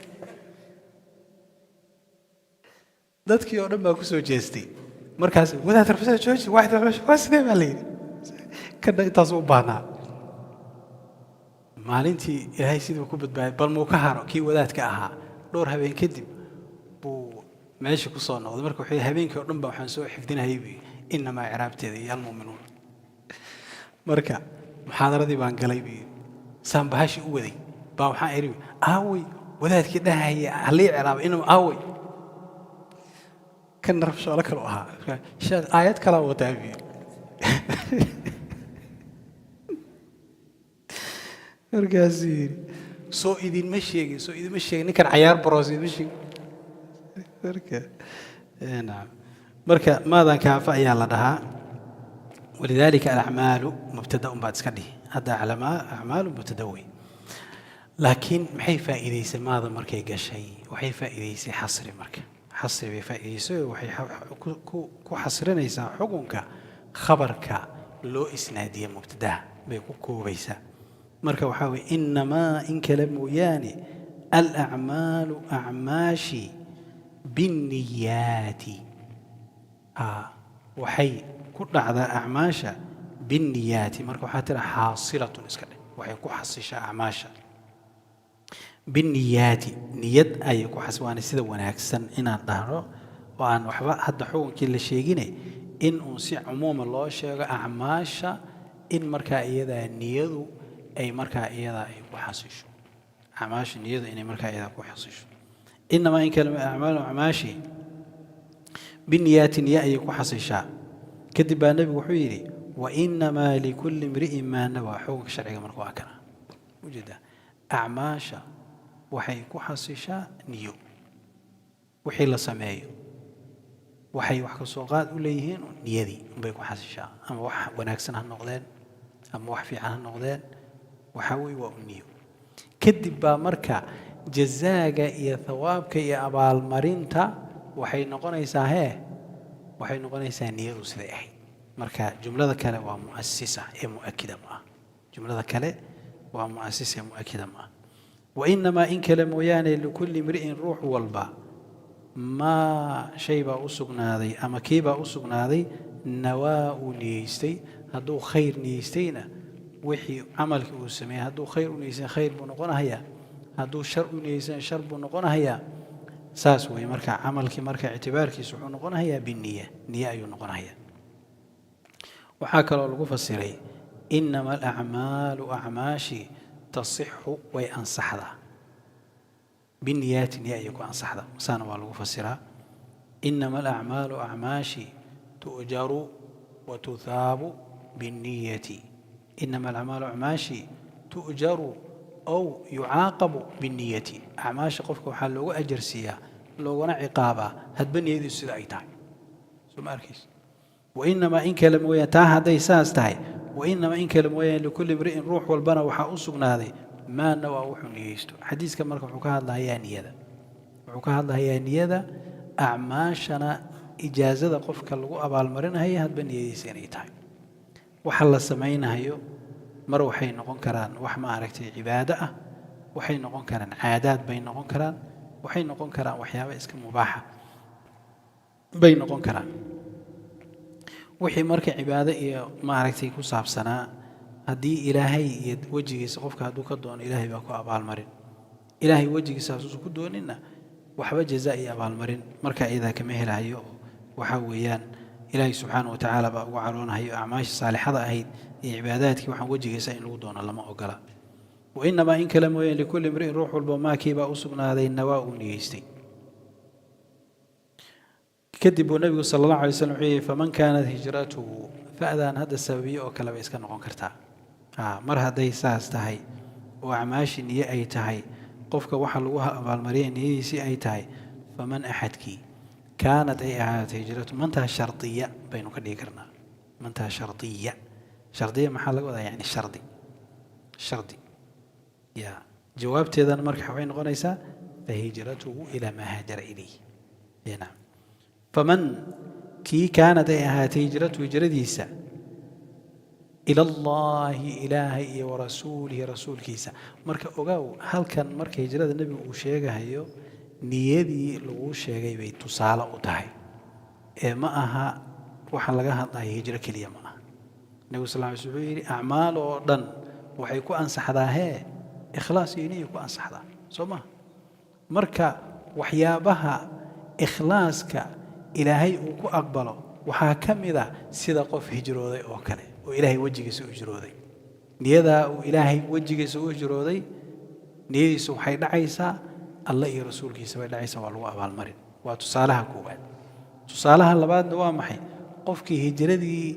dadkii oo dhan baa ku soo jeestay markaas wadaad horashada jooji waa sidee baa layidhi kana intaas u baahnaa maalintii ilaahay siduu ku badbaaday bal muu ka haro kii wadaadka ahaa dhowr habeen kadib buu meesha ku soo noqday marka wuxuu habeenkii oo dhan baa waxaan soo xifdinayay buu inamaa icraabteeda iyo almu'minuun marka muxaadaradii baan galay buu saan bahashi u waday baa waxaan iri aaway wadaadkii dhahaya halii ciraab inuu aaway kan rabshoolo kale ahaa sheekh aayad kala wataa buu markaasuu yidhi soo idinma sheegin ninkan cayaar baroos idinma sheegin marka maadan kaafa ayaa la dhahaa walidaalika alacmaalu mubtadaun baad iska dhihi hadda acmaalu mubtada wey laakiin maxay faa'iidaysay maada markay gashay waxay faa'iidaysay xasri marka xasri bay faa'iidaysay waxay ku xasrinaysaa xukunka khabarka loo isnaadiye mubtadaha bay ku koobaysaa marka waxaa weye inamaa in kale mooyaane alacmaalu acmaashi binniyaati waxay ku dhacdaa acmaasha binniyaati marka waxaa tira xaasilatun iska dheh waxay ku xasishaa acmaasha binniyaati niyad ayay ku waana sida wanaagsan inaan dhahno oo aan waxba hadda xukunkii la sheegine in uun si cumuuma loo sheego acmaasha in markaa iyadaa niyadu ay markaa iyadaa ay ku xasisho acmaasha niyadu inay markaa iyadaa ku xasisho inamaa in kale acmaalu acmaashi binniyaati niya ayay ku xasishaa kadib baa nebigu wuxuu yidhi wainamaa likulli imri'in maa nawaa xukunka sharciga marka waa kana ujeeda acmaasha waxay ku xasishaa niyo wixii la sameeyo waxay wax ka soo qaad u leeyihiin niyadii unbay ku xasishaa ama wax wanaagsan ha noqdeen ama wax fiican ha noqdeen waxaa weeye waa u niyo kadib baa marka jazaaga iyo thawaabka iyo abaalmarinta waxay noqonaysaa waxay noqonaysaa niyadu siday ahayd marka jumlada kale waa mu'asisa ee mu'akida ma ah jumlada kale waa mu'asisa ee mu'akida ma ah wainamaa in kale mooyaane likulli imri'in ruux walba maa shay baa u sugnaaday ama kii baa u sugnaaday nawaa uu niyeystay hadduu khayr niyeystayna wixii camalkii uu sameeyey hadduu khayr u niyeystay khayr buu noqonahayaa hadduu shar u niyeystay shar buu noqonahayaa saas weeye marka camalkii marka ictibaarkiisa wuxuu noqonahayaa biniya niye ayuu noqonahayaa waxaa kaloo lagu fasiray inama alacmaalu acmaashi tasixu way ansaxdaa binniyaati niye ayay ku ansaxdaa saana waa lagu fasiraa inama alacmaalu acmaashi tu'jaru wa tuthaabu binniyati inama alacmaalu acmaashi tu'jaru أو يعاقب بالنية أعماش قفك وحال لو أجرسيا لو نعقابا هاد بني يدي السيدة أي تاي سو ماركيس وإنما إن كلم ويا تاها دي ساس تاي وإنما إن كلم ويا لكل امرئ روح والبنا وحا أسقنا هذه ما نوى وحن يستو حديث كما مركب حكاها الله هي نيادة وحكاها الله هي نيادة أعماشنا إجازة قفك لو أبا المرين هي هاد بني يدي سيدة أي تاي وحل السمعين هيو mar waxay noqon karaan wax ma aragtay cibaado ah waxay noqon karaan caadaad bay noqon karaan waxay noqon karaan waxyaabo iska mubaaxa bay noqon karaan wixii marka cibaado iyo ma aragtay ku saabsanaa haddii ilaahay iyo wajigiisa qofka hadduu ka doono ilaahay baa ku abaalmarin ilaahay wajigiisa hadduu ku doonina waxba jazaa iyo abaalmarin marka iyadaa kama helayo waxaa weeyaan ilaahay subxaanahu watacaala baa ugu caroonahayo acmaasha saalixada ahayd iyo cibaadaadkii waxaan wejigiisa in lagu doono lama ogola وإنما إن كلمه لكل امرئ روح والبما كيبا أسقنا هذا النواء نيستي كذب النبي صلى الله عليه وسلم فمن كانت هجرته فأذان هذا السببية وكلا بيسكن نقون كرتا مر هذا ساس تهي وأعماش نية أي تهي قفك وحلوها أبا المريء نيسي أي تهي فمن أحدكي كانت أي إعادة هجرته منتهى شرطية بينك ديكرنا منتهى شرطية شرطية محل وضع يعني شرطي يا جوابت إذا مركح وين غنيسا فهجرته إلى ما هاجر إليه نعم فمن كي كانت هجرته هجرتيسا إلى الله إلهي ورسوله رسول كيسا مركا أوغاو هل كان مركا هجرة النبي وشيغا هيو نيدي لو شيغاي بي تصالة أتاهي ما أها وحن لغاها هاي هجرة كليا ما النبي صلى الله عليه وسلم أعمال ودن وحيكو أنصح ذا إخلاص يكو أنصح ذا سوما مركا وحيابها إخلاصك إلهي وكو أقبله وحاكم إذا سيدا قف هجرودي أو كله وإلهي وجهك سو هجرودي نيدا وإلهي وجهك سو هجرودي نيدي سو حيد عيسى الله يرسولك سوى عيسى والله أبا المرين وتصالها كوبان تصالها اللباد دوامحي قفك هجردي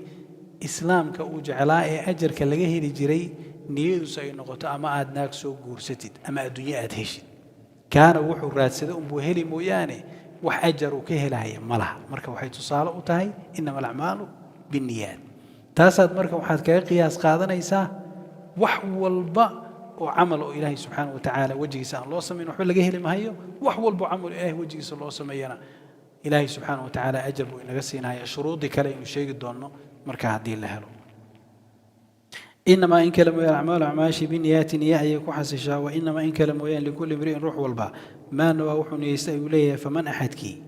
إسلامك وجعلاء أجرك لغيه لجري نيدو سينقطة أما أدناك سو قورستد أما الدنيا أدهشد كان وحو راتسد بوهلي موياني wax ajar uu ka helahay malaha marka waxay tusaale u tahay inama al-a'maalu bin-niyaat taasaad marka waxaad kaga qiyaas qaadanaysaa wax walba oo amal oo Ilaahay subhanahu wa ta'ala wajigiisa aan loo sameeyo wax laga heli maayo wax walba amal Ilaahay wajigiisa loo sameeyana Ilaahay subhanahu wa ta'ala ajar buu inaga siinayaa shuruudi kale inuu sheegi doono marka hadii la helo إنما إن كلموا الأعمال أعماشي بالنيات نية يكون حسشا وإنما إن كلموا لكل امرئ روح والبا ما نوحون يستوي إليه فمن أحدكي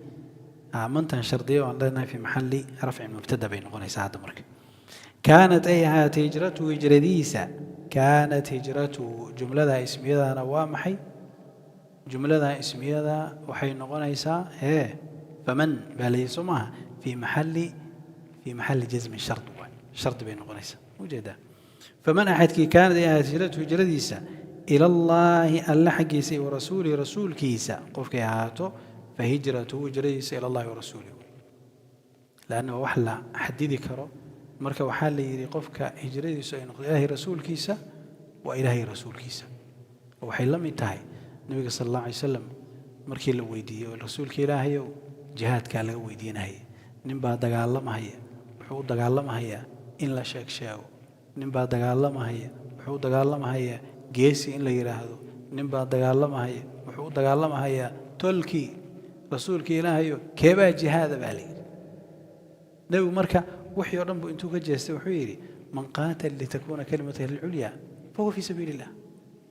منتهى شرطية وعندنا في محل رفع المبتدأ بين غني سعد مرك كانت أيها هجرته هجرديسة كانت هجرته جملة اسمية نوامحي جملة اسمية وحين غنيسا فمن بالي سمها في محل جزم شرط بين غنيسا وجدا فمن أحد كانت هجرته هجرديسة إلى الله ألا حقيسي ورسوله رسول كيسا قفك هاتو فهجرته هجرديسة إلى الله ورسوله لأنه وحلا حديدي كرو مركا وحال لي قفك هجرديسة إلهي رسول كيسا وإلهي رسول كيسا وحي لم ينتهي النبي صلى الله عليه وسلم مركي لو ويدي والرسول كإلهي جهاد كان لو ويدينا هي نبا دغالما هي وحو دغالما هي إن لا شك شاو نبا دغالما هي وحو دغالما هي جيسي إن لا يراهدو نبا دغالما هي وحو دغالما هي تلكي رسول كإلهي كيبا جهاد بالي نبي مركا وحي ربو انتو كجيستي وحيري من قاتل لتكون كلمته العليا فهو في سبيل الله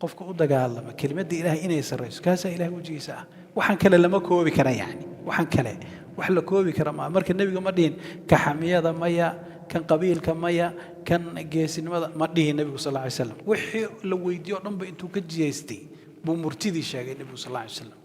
قفك دغالما كلمه إلهي إني سريس كاسا إلهي وجيسا waxaan kale lama koobi kara yaani waxaan kale wax la koobi kara ma marka nabiga ma dhihin ka xamiyada maya kan qabiilka maya kan geesinimada ma dhihin nabiga sallallahu alayhi wasallam wixii la weydiyo dhanba intuu ka jiyeystay buu murtidi sheegay nabiga sallallahu alayhi wasallam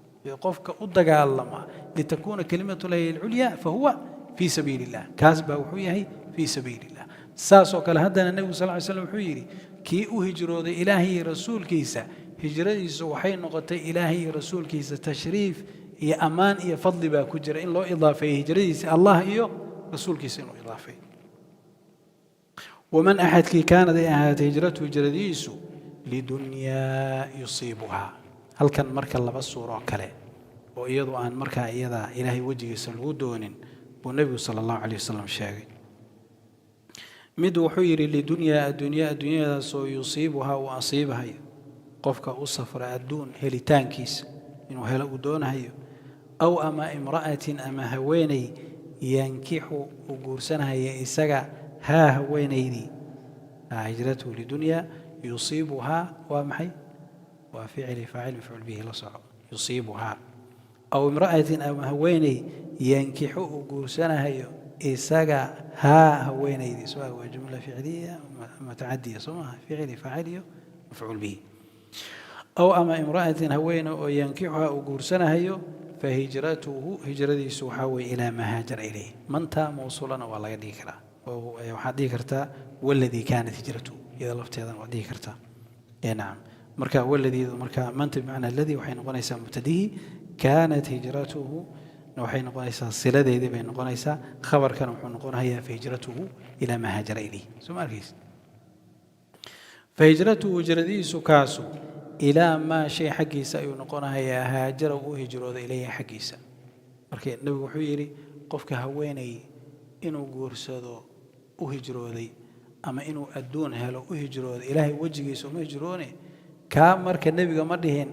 qofka u dagaalama litakuna kalimatu llahi al-ulya fa huwa fi sabilillah kasba wuxuu yahay fi sabilillah saaso kale hadana nabiga sallallahu alayhi wasallam wuxuu yiri kii u hijrooday ilaahi rasuulkiisa هجرتيسو waxay noqotay ilaahay rasuulkiisa tashriif iyo amaan iyo fadli baa ku jira in loo idaafay hijradiisa Allah iyo rasuulkiisa inuu idaafay ومن أحد كي كانت هجرته هجرتيسو لدنيا يصيبها هل كان مركا لبا سورة كله وإيضو أن مركا إيضا إلهي وجهيسا لو دونين والنبي صلى الله عليه وسلم شاغي مدو حيري لدنيا الدنيا سو يصيبها وأصيبها قفك أصفر الدون هلتانكيس إنه هلا دونها أو أما امرأة أما هويني ينكح وجورسنها يسجع ها هويني دي هجرته لدنيا يصيبها ومحي وفعل فاعل مفعول به لصعب يصيبها أو امرأة أما هويني ينكح وجورسنها يسجع ها هويني دي سواء جملة فعلية متعدية سواء فعل فاعل مفعول به أو أما امرأة هوين ينكحها وقرسنا هيو فهجرته هجرتي سوحاوي إلى ما هاجر إليه من تا موصولا والله يديكرا وحديكرتا والذي كانت هجرته إذا لفت هذا وديكرتا نعم مركا هو الذي مركا منت بمعنى الذي وحين قنيسا مبتدئه كانت هجرته وحين قنيسا الصلة ذي بين قنيسا خبر كان وحين قنها فهجرته إلى ما هاجر إليه ثم أركيس فهجرته هجردي سكاسو إلى ما شيء حقيسا ينقونها يا هاجر وهجر إليه حقيسا مركا النبي وحيري قفك هويني إنه قرصدو وهجرودي أما إنه أدون هلو وهجرودي إلهي وجهيسو مهجروني كام مركا النبي ما دهين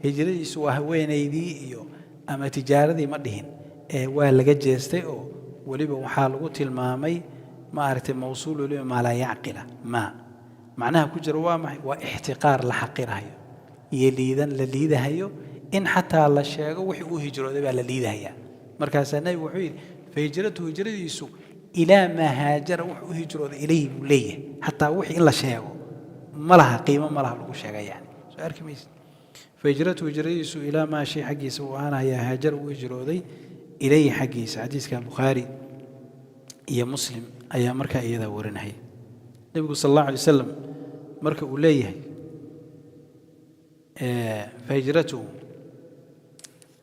هجريسو وهوينيدي إيو أما تجاردي ما دهين waa laga jeestay oo waliba waxa lagu tilmaamay ma aragtay mawsuul waliba ma la yaqila ma macnaha ku jira waa maxay waa ihtiqaar la xaqirayo iyo liidan la liidahayo in xataa la sheego wixii uu hijrooday baa la liidahaya markaas nabi wuxuu yiri fahijratu hijradiisu ila ma haajara wuxuu hijrooday ilayhi buleeyahay xataa wixii in la sheego ma laha qiimo ma laha lagu sheegay yani soo arkimaysid fahijratu hijradiisu ila ma shay xaqiisa uu aanaya haajar uu hijrooday إليه حقيس حديث كان بخاري يا مسلم أي مركا إذا ورنهي النبي صلى الله عليه وسلم مركا أوليه فهجرته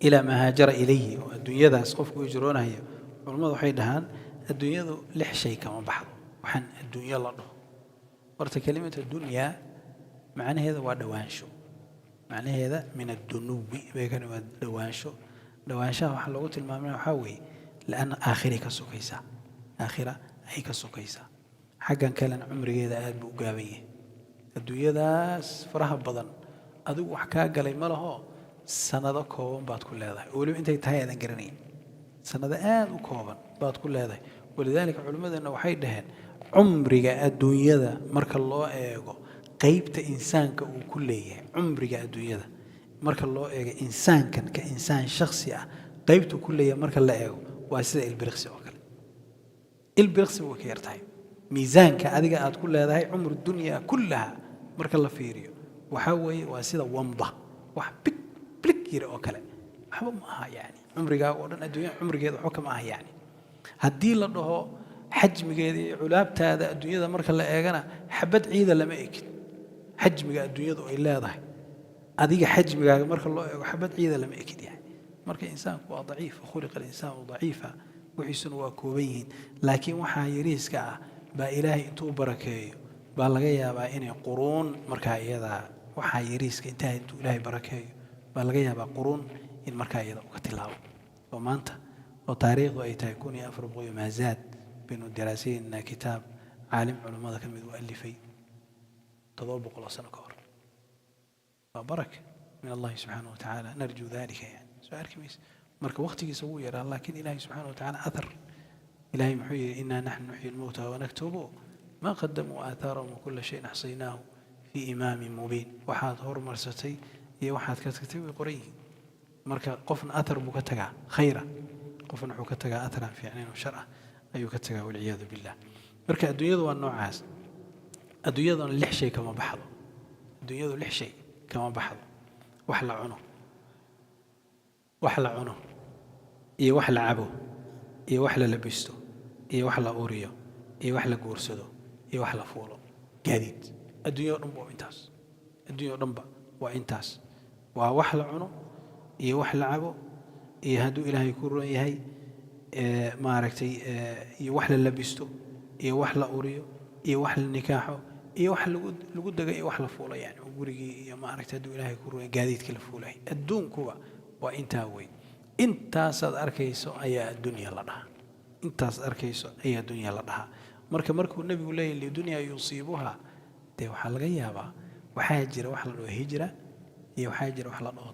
إلى ما هاجر إليه الدنيا ذا سقف يجرونها هي والماضي حيدهان الدنيا ذو لحشي كما بحض وحن الدنيا الله ورت كلمة الدنيا معنى هذا ودوانشو معنى هذا من الدنوب بيكانوا دوانشو دوانشاه waxa lagu tilmaamay waxa weey laan aakhiri ka sokaysa aakhira ay ka sokaysa xagan kale umrigeeda aad buu gaabay adduunyadaas faraha badan adigu wax ka galay ma laho sanado kooban baad ku leedahay waliba intay tahay aadan garanayn sanado aad u kooban baad ku leedahay walidaalika culimadana waxay dhaheen umriga adduunyada marka loo eego qaybta insaanka uu ku leeyahay umriga adduunyada marka loo eego insaankan ka insaan shakhsi ah qaybtu kulliya marka la eego waa sida ilbirqsi oo kale ilbirqsi waa ka yartahay miisaanka adiga aad ku leedahay umr dunya kullaha marka la fiiriyo waxa weeye waa sida wamba wax big yar oo kale waxba ma aha yani umriga oo dhan adduunya umrigeeda waxa kama aha yani hadii la dhaho xajmigeeda iyo culaabtaada adduunyada marka la eegana xabad ciida lama eegin xajmiga adduunyadu ay leedahay adiga xajmigaaga marka loo eego xabad ciida lama ekid yahay marka insaanku waa daciif khuliqa al-insaanu daciifa wixiisuna waa kooban yihiin laakiin waxa yariiska ah baa ilaahay intuu barakeeyo baa laga yaabaa inay quruun marka iyada waxa yariiska intuu ilaahay barakeeyo baa laga yaabaa quruun in marka iyada uu ka tilaabo oo maanta oo taariikhdu ay tahay 1400 maazaad binu daraasayna kitaab caalim culimada kamid u alifay 700 sano ka hor بركة من الله سبحانه وتعالى نرجو ذلك يعني سؤال كميس مرك وقتي يسوي يرى لكن إلهي سبحانه وتعالى أثر إلهي محيي إنا نحن نحيي الموتى ونكتب ما قدموا آثارهم وكل شيء حصيناه في إمام مبين وحاد هور مرستي هي وحاد كتكتب قري مرك قفن أثر بكتجا خيرا قفن حكتجا أثرا في عينه وشرع أي كتجا والعياذ بالله مرك الدنيا ذو النوع عاز الدنيا ذو اللحشي كما بحض الدنيا ذو اللحشي كما بحض وحلا عنه إيه وحلا عبو إيه وحلا لبستو إيه وحلا أوريو إيه وحلا قورسدو إيه وحلا فولو جديد الدنيا رنبا وإنتاس الدنيا رنبا وإنتاس ووحلا عنه إيه وحلا عبو إيه هدو إلهي كورو إيه هاي ما عرفتي إيه وحلا لبستو إيه وحلا أوريو إيه وحلا نكاحو iyo wax lagu dagay iyo wax la fuulay yani gurigii iyo ma aragtay duu ilaahay ku ruuy gaadiidka la fuulay adduunkuba waa inta weey intaas aad arkayso ayaa dunya la dhaha intaas arkayso ayaa dunya la dhaha markuu nabigu leeyahay dunya yusiibuha de waxa laga yaabaa waxa jira wax la dhoo hijra iyo waxa jira wax la dhoo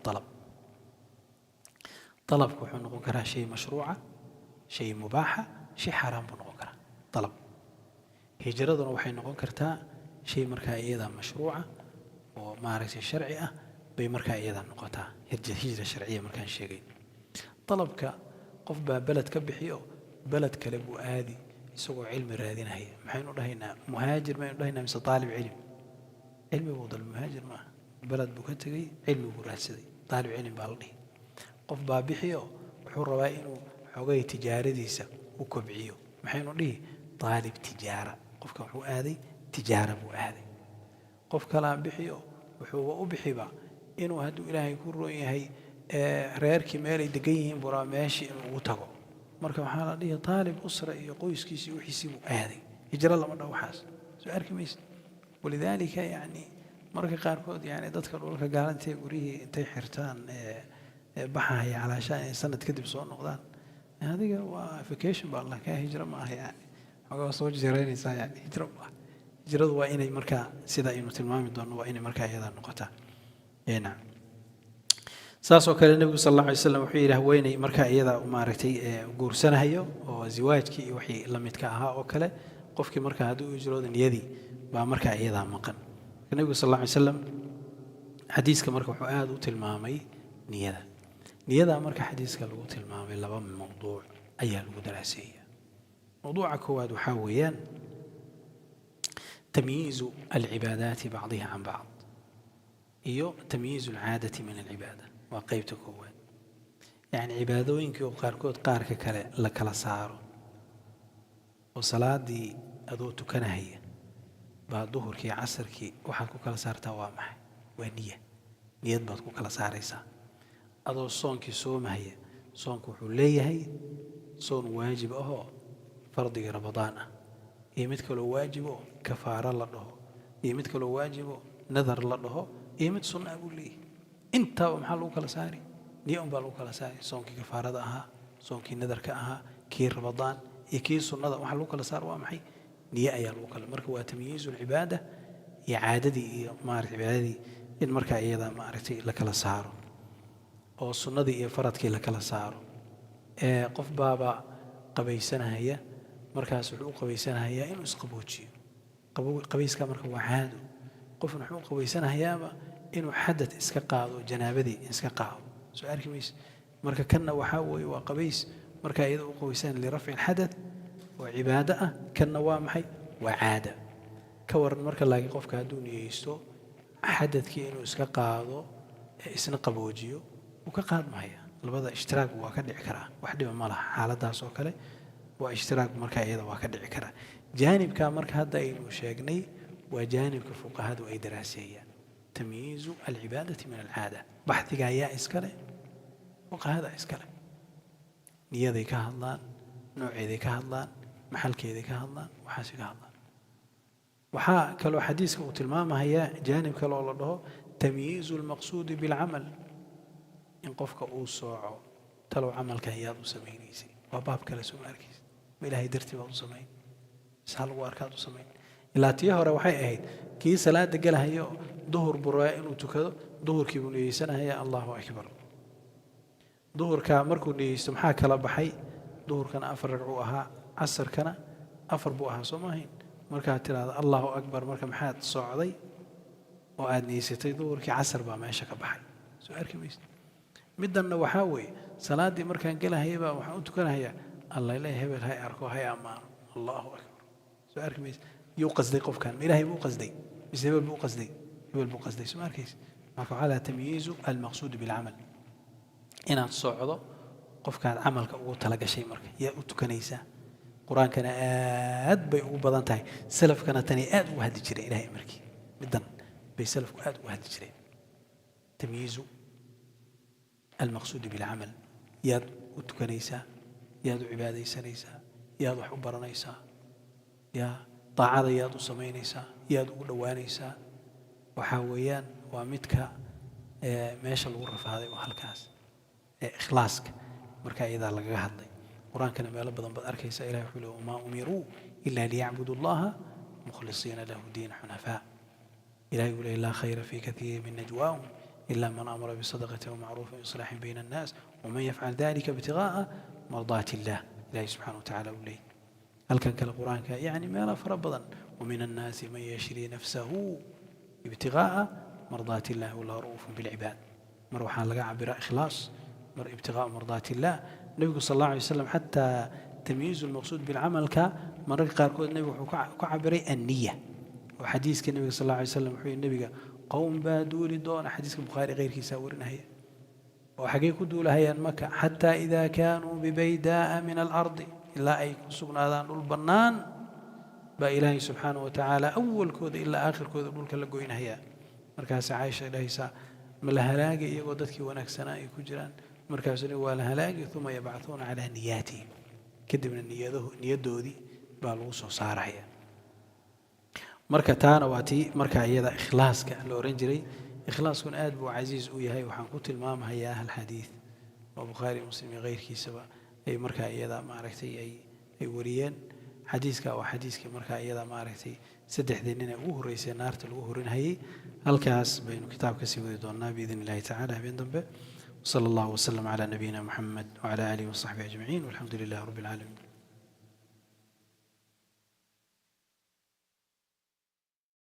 talabku wuxuu noqon karaa shay mashruuca shay mubaaha shay xaraam buu noqon karaa talab hijraduna waxay noqon kartaa شيء مركا إيدا مشروعة ومعركة شرعية بمركا إيدا نقطة هجرة شرعية مركا شيء طلبك قف بلد كبحيو بلد كلب وآدي يسوق علم الرادين هي محين هنا مهاجر ما يقول هنا مثل طالب علم وضل المهاجر ما بلد بكتري علم وراسدي طالب علم بالله قف بحيو وحور روائنه حقي تجارة ديسة وكبعيو محين طالب تجارة قف كم آدي تجارة بو هذه قف كلام بحيو wuxuuba u bixiba inuu hadduu ilaahay ku roon yahay reerkii meelay degan yihiin buraa meeshii inuu ugu tago marka waxaa la dhihi taalib usra iyo qoyskiisii wixiisii buu aaday hijro lama dhaho waxaas soo arki maysa walidaalika yani marka qaarkood yani dadka dhulka gaalantee guryihii intay xirtaan baxaya calaashaan inay sanad kadib soo noqdaan adiga waa vacation baa allah kaa hijro ma aha yani xogaa soo jiraynaysaa yani hijro ma aha hijradu waa inay markaa sida aynu tilmaami doonno waa inay markaa iyadaa noqotaa nacam saasoo kale nebigu sal alla alay slam wuxuu yidhi haweeney markaa iyada maaragtay guursanahayo oo ziwaajkii iyo wixii la midka ahaa oo kale qofkii markaa haddii u hijrooda niyadii baa markaa iyadaa maqan marka nebigu sal alla alay slam xadiiska marka wuxuu aad u tilmaamay niyadaa marka xadiiska lagu tilmaamay laba mawduuc ayaa lagu daraaseeya mawduuca koowaad waxaa weeyaan tamyiizu alcibaadaati bacdiha can bacd iyo tamyiizu alcaadati min alcibaada waa qaybta koowaad yacni cibaadooyinkii oo qaarkood qaarka kale la kala saaro oo salaadii adoo tukanahaya baa duhurkii casarkii waxaad ku kala saartaa waa maxay waa niyad baad ku kala saaraysaa adoo soonkii soomahaya soonku wuxuu leeyahay soon waajib ahoo fardigii ramadaan ah iyo mid kaloo waajib oo kafaaro la dhaho iyo mid kaloo waajib oo nadar la dhaho iyo mid sunna buu leeyahay intaaba maxaa lagu kala saari niyo unbaa lagu kala saari soonkii kafaarada ahaa soonkii nadarka ahaa kii ramadaan iyo kii sunnada waxa lagu kala saar waa maxay niyo ayaa lagu kala marka waa tamyiizu alcibaada iyo caadadii iyo maaragtay cibaadadii in markaa iyada maaragtay la kala saaro oo sunnadii iyo faradkii la kala saaro qof baaba qabaysanahaya markaas wuxuu u qabaysanahayaa inuu isqaboojiyo qabayska marka waa caado qofna wuxuu u qabaysanahayaaba inuu xadad iska qaado janaabadii iska qaado soo arki mayse marka kanna waxaa weeye waa qabays markaa iyada u qabaysan lirafci alxadad oo cibaado ah kanna waa maxay waa caada ka waran marka laakiin qofka hadduu niyeysto xadadkii inuu iska qaado isna qaboojiyo wuu ka qaadmaya labada ishtiraag waa ka dhici karaa wax dhiba ma laha xaaladaas oo kale waa ishtiraag markaa iyada waa ka dhici karaa jaanibka marka hadda aynu sheegnay waa jaanibka fuqahadu ay daraaseeyaan tamyiizu alcibaadati min alcaada baxdiga ayaa iskale fuqahada iskale niyaday ka hadlaan nooceeday ka hadlaan maxalkeeday ka hadlaan waxaasi ka hadlaan waxaa kaloo xadiiska uu tilmaamahayaa jaanib kale oo la dhaho tamyiizu almaqsuudi bilcamal in qofka uu sooco talow camalkan yaad u samaynaysay waa baab kale soo ma arkaysa ma ilaahay dartii baad u samayn isaa lagu arkaad u samayn ilaa tii hore waxay ahayd kii salaada gelahayo duhur buraa inuu tukado duhurkii buu niyeysanahaya allahu akbar duhurka markuu niyeysto maxaa kala baxay duhurkana 4 ragcuu ahaa casarkana 4 buu ahaa soo ma ahayn markaad tiraahdo allahu akbar marka maxaad socday oo aad niyeysatay duhurkii casar baa meesha ka baxay soo arki maysa middanna waxaa weeye salaaddii markaan gelahayabaa waxaan u tukanahayaa alla ilaahay hebel hay arko hay ammaano allahu akbar soo arki maysa yuu qasday qofkan ma ilaahay buu qasday mise hebel buu qasday hebel buu qasday soo ma arkaysa marka waxaa lahaa tamyiizu almaqsuud bilcamal inaad socdo qofkaad camalka ugu talagashay marka yaa u tukanaysaa qur-aankana aad bay ugu badan tahay salafkana tani aad ugu hadli jireen ilaahay markii middan bay salafku aad ugu hadli jireen tamyiizu المقصود بالعمل ياد وتكنيسا ياد عباديسانيسا ياد وحب برانيسا يا طاعة ياد وسمينيسا ياد ودوانيسا وحاويان ومتك ماشى الغرفة هذه وهالكاس إخلاصك مركا إذا لقى هذي قرآن كان ما لبضن بأركيسا إلى يقول وما أمروا إلا ليعبدوا الله مخلصين له الدين حنفاء إلى يقول لا خير في كثير من نجواهم إلا من أمر بصدقة ومعروف وإصلاح بين الناس ومن يفعل ذلك ابتغاء مرضات الله إلهي سبحانه وتعالى وليه هل كان كالقرآن يعني ما لا فربضا ومن الناس من يشري نفسه ابتغاء مرضات الله والله رؤوف بالعباد مروحان لقى عبر إخلاص مر ابتغاء مرضات الله النبي صلى الله عليه وسلم حتى تمييز المقصود بالعمل كمر قال النبي كعبر النية وحديث النبي صلى الله عليه وسلم وحي النبي قوم بادول دون حديث البخاري غير كيساورنا هي وحقيقة دولها هي مكة حتى إذا كانوا ببيداء من الأرض إلا أي سبنا هذا البنان بإلهي سبحانه وتعالى أول كود إلا آخر كود دول كلا جوين هي markaas Caaisha dhahaysa ma la halaagay iyagoo dadkii wanaagsanaa ay ku jiraan markaasuna waa la halaagay uma yabcaثuuna calaa niyaatihim kadibna niyadoodii baa lagu soo saaraya marka taana waa tii markaa iyada ikhlaaska la oran jiray ikhlaaskuna aad buu casiis u yahay waxaan ku tilmaamayaa hal xadiid oo bukhaari muslim iyo keyrkiisaba ay markaa iyada maaragtay ay wariyeen xadiiska waa xadiiskii markaa iyada maaragtay saddexdii nin ee ugu horreysay naarta lagu horinhayay halkaas baynu kitaabka sii wadi doonnaa biidn illahi tacala habeen dambe وصلى الله وسلم على نبينا محمد وعلى آله وصحبه أجمعين والحمد لله رب العالمين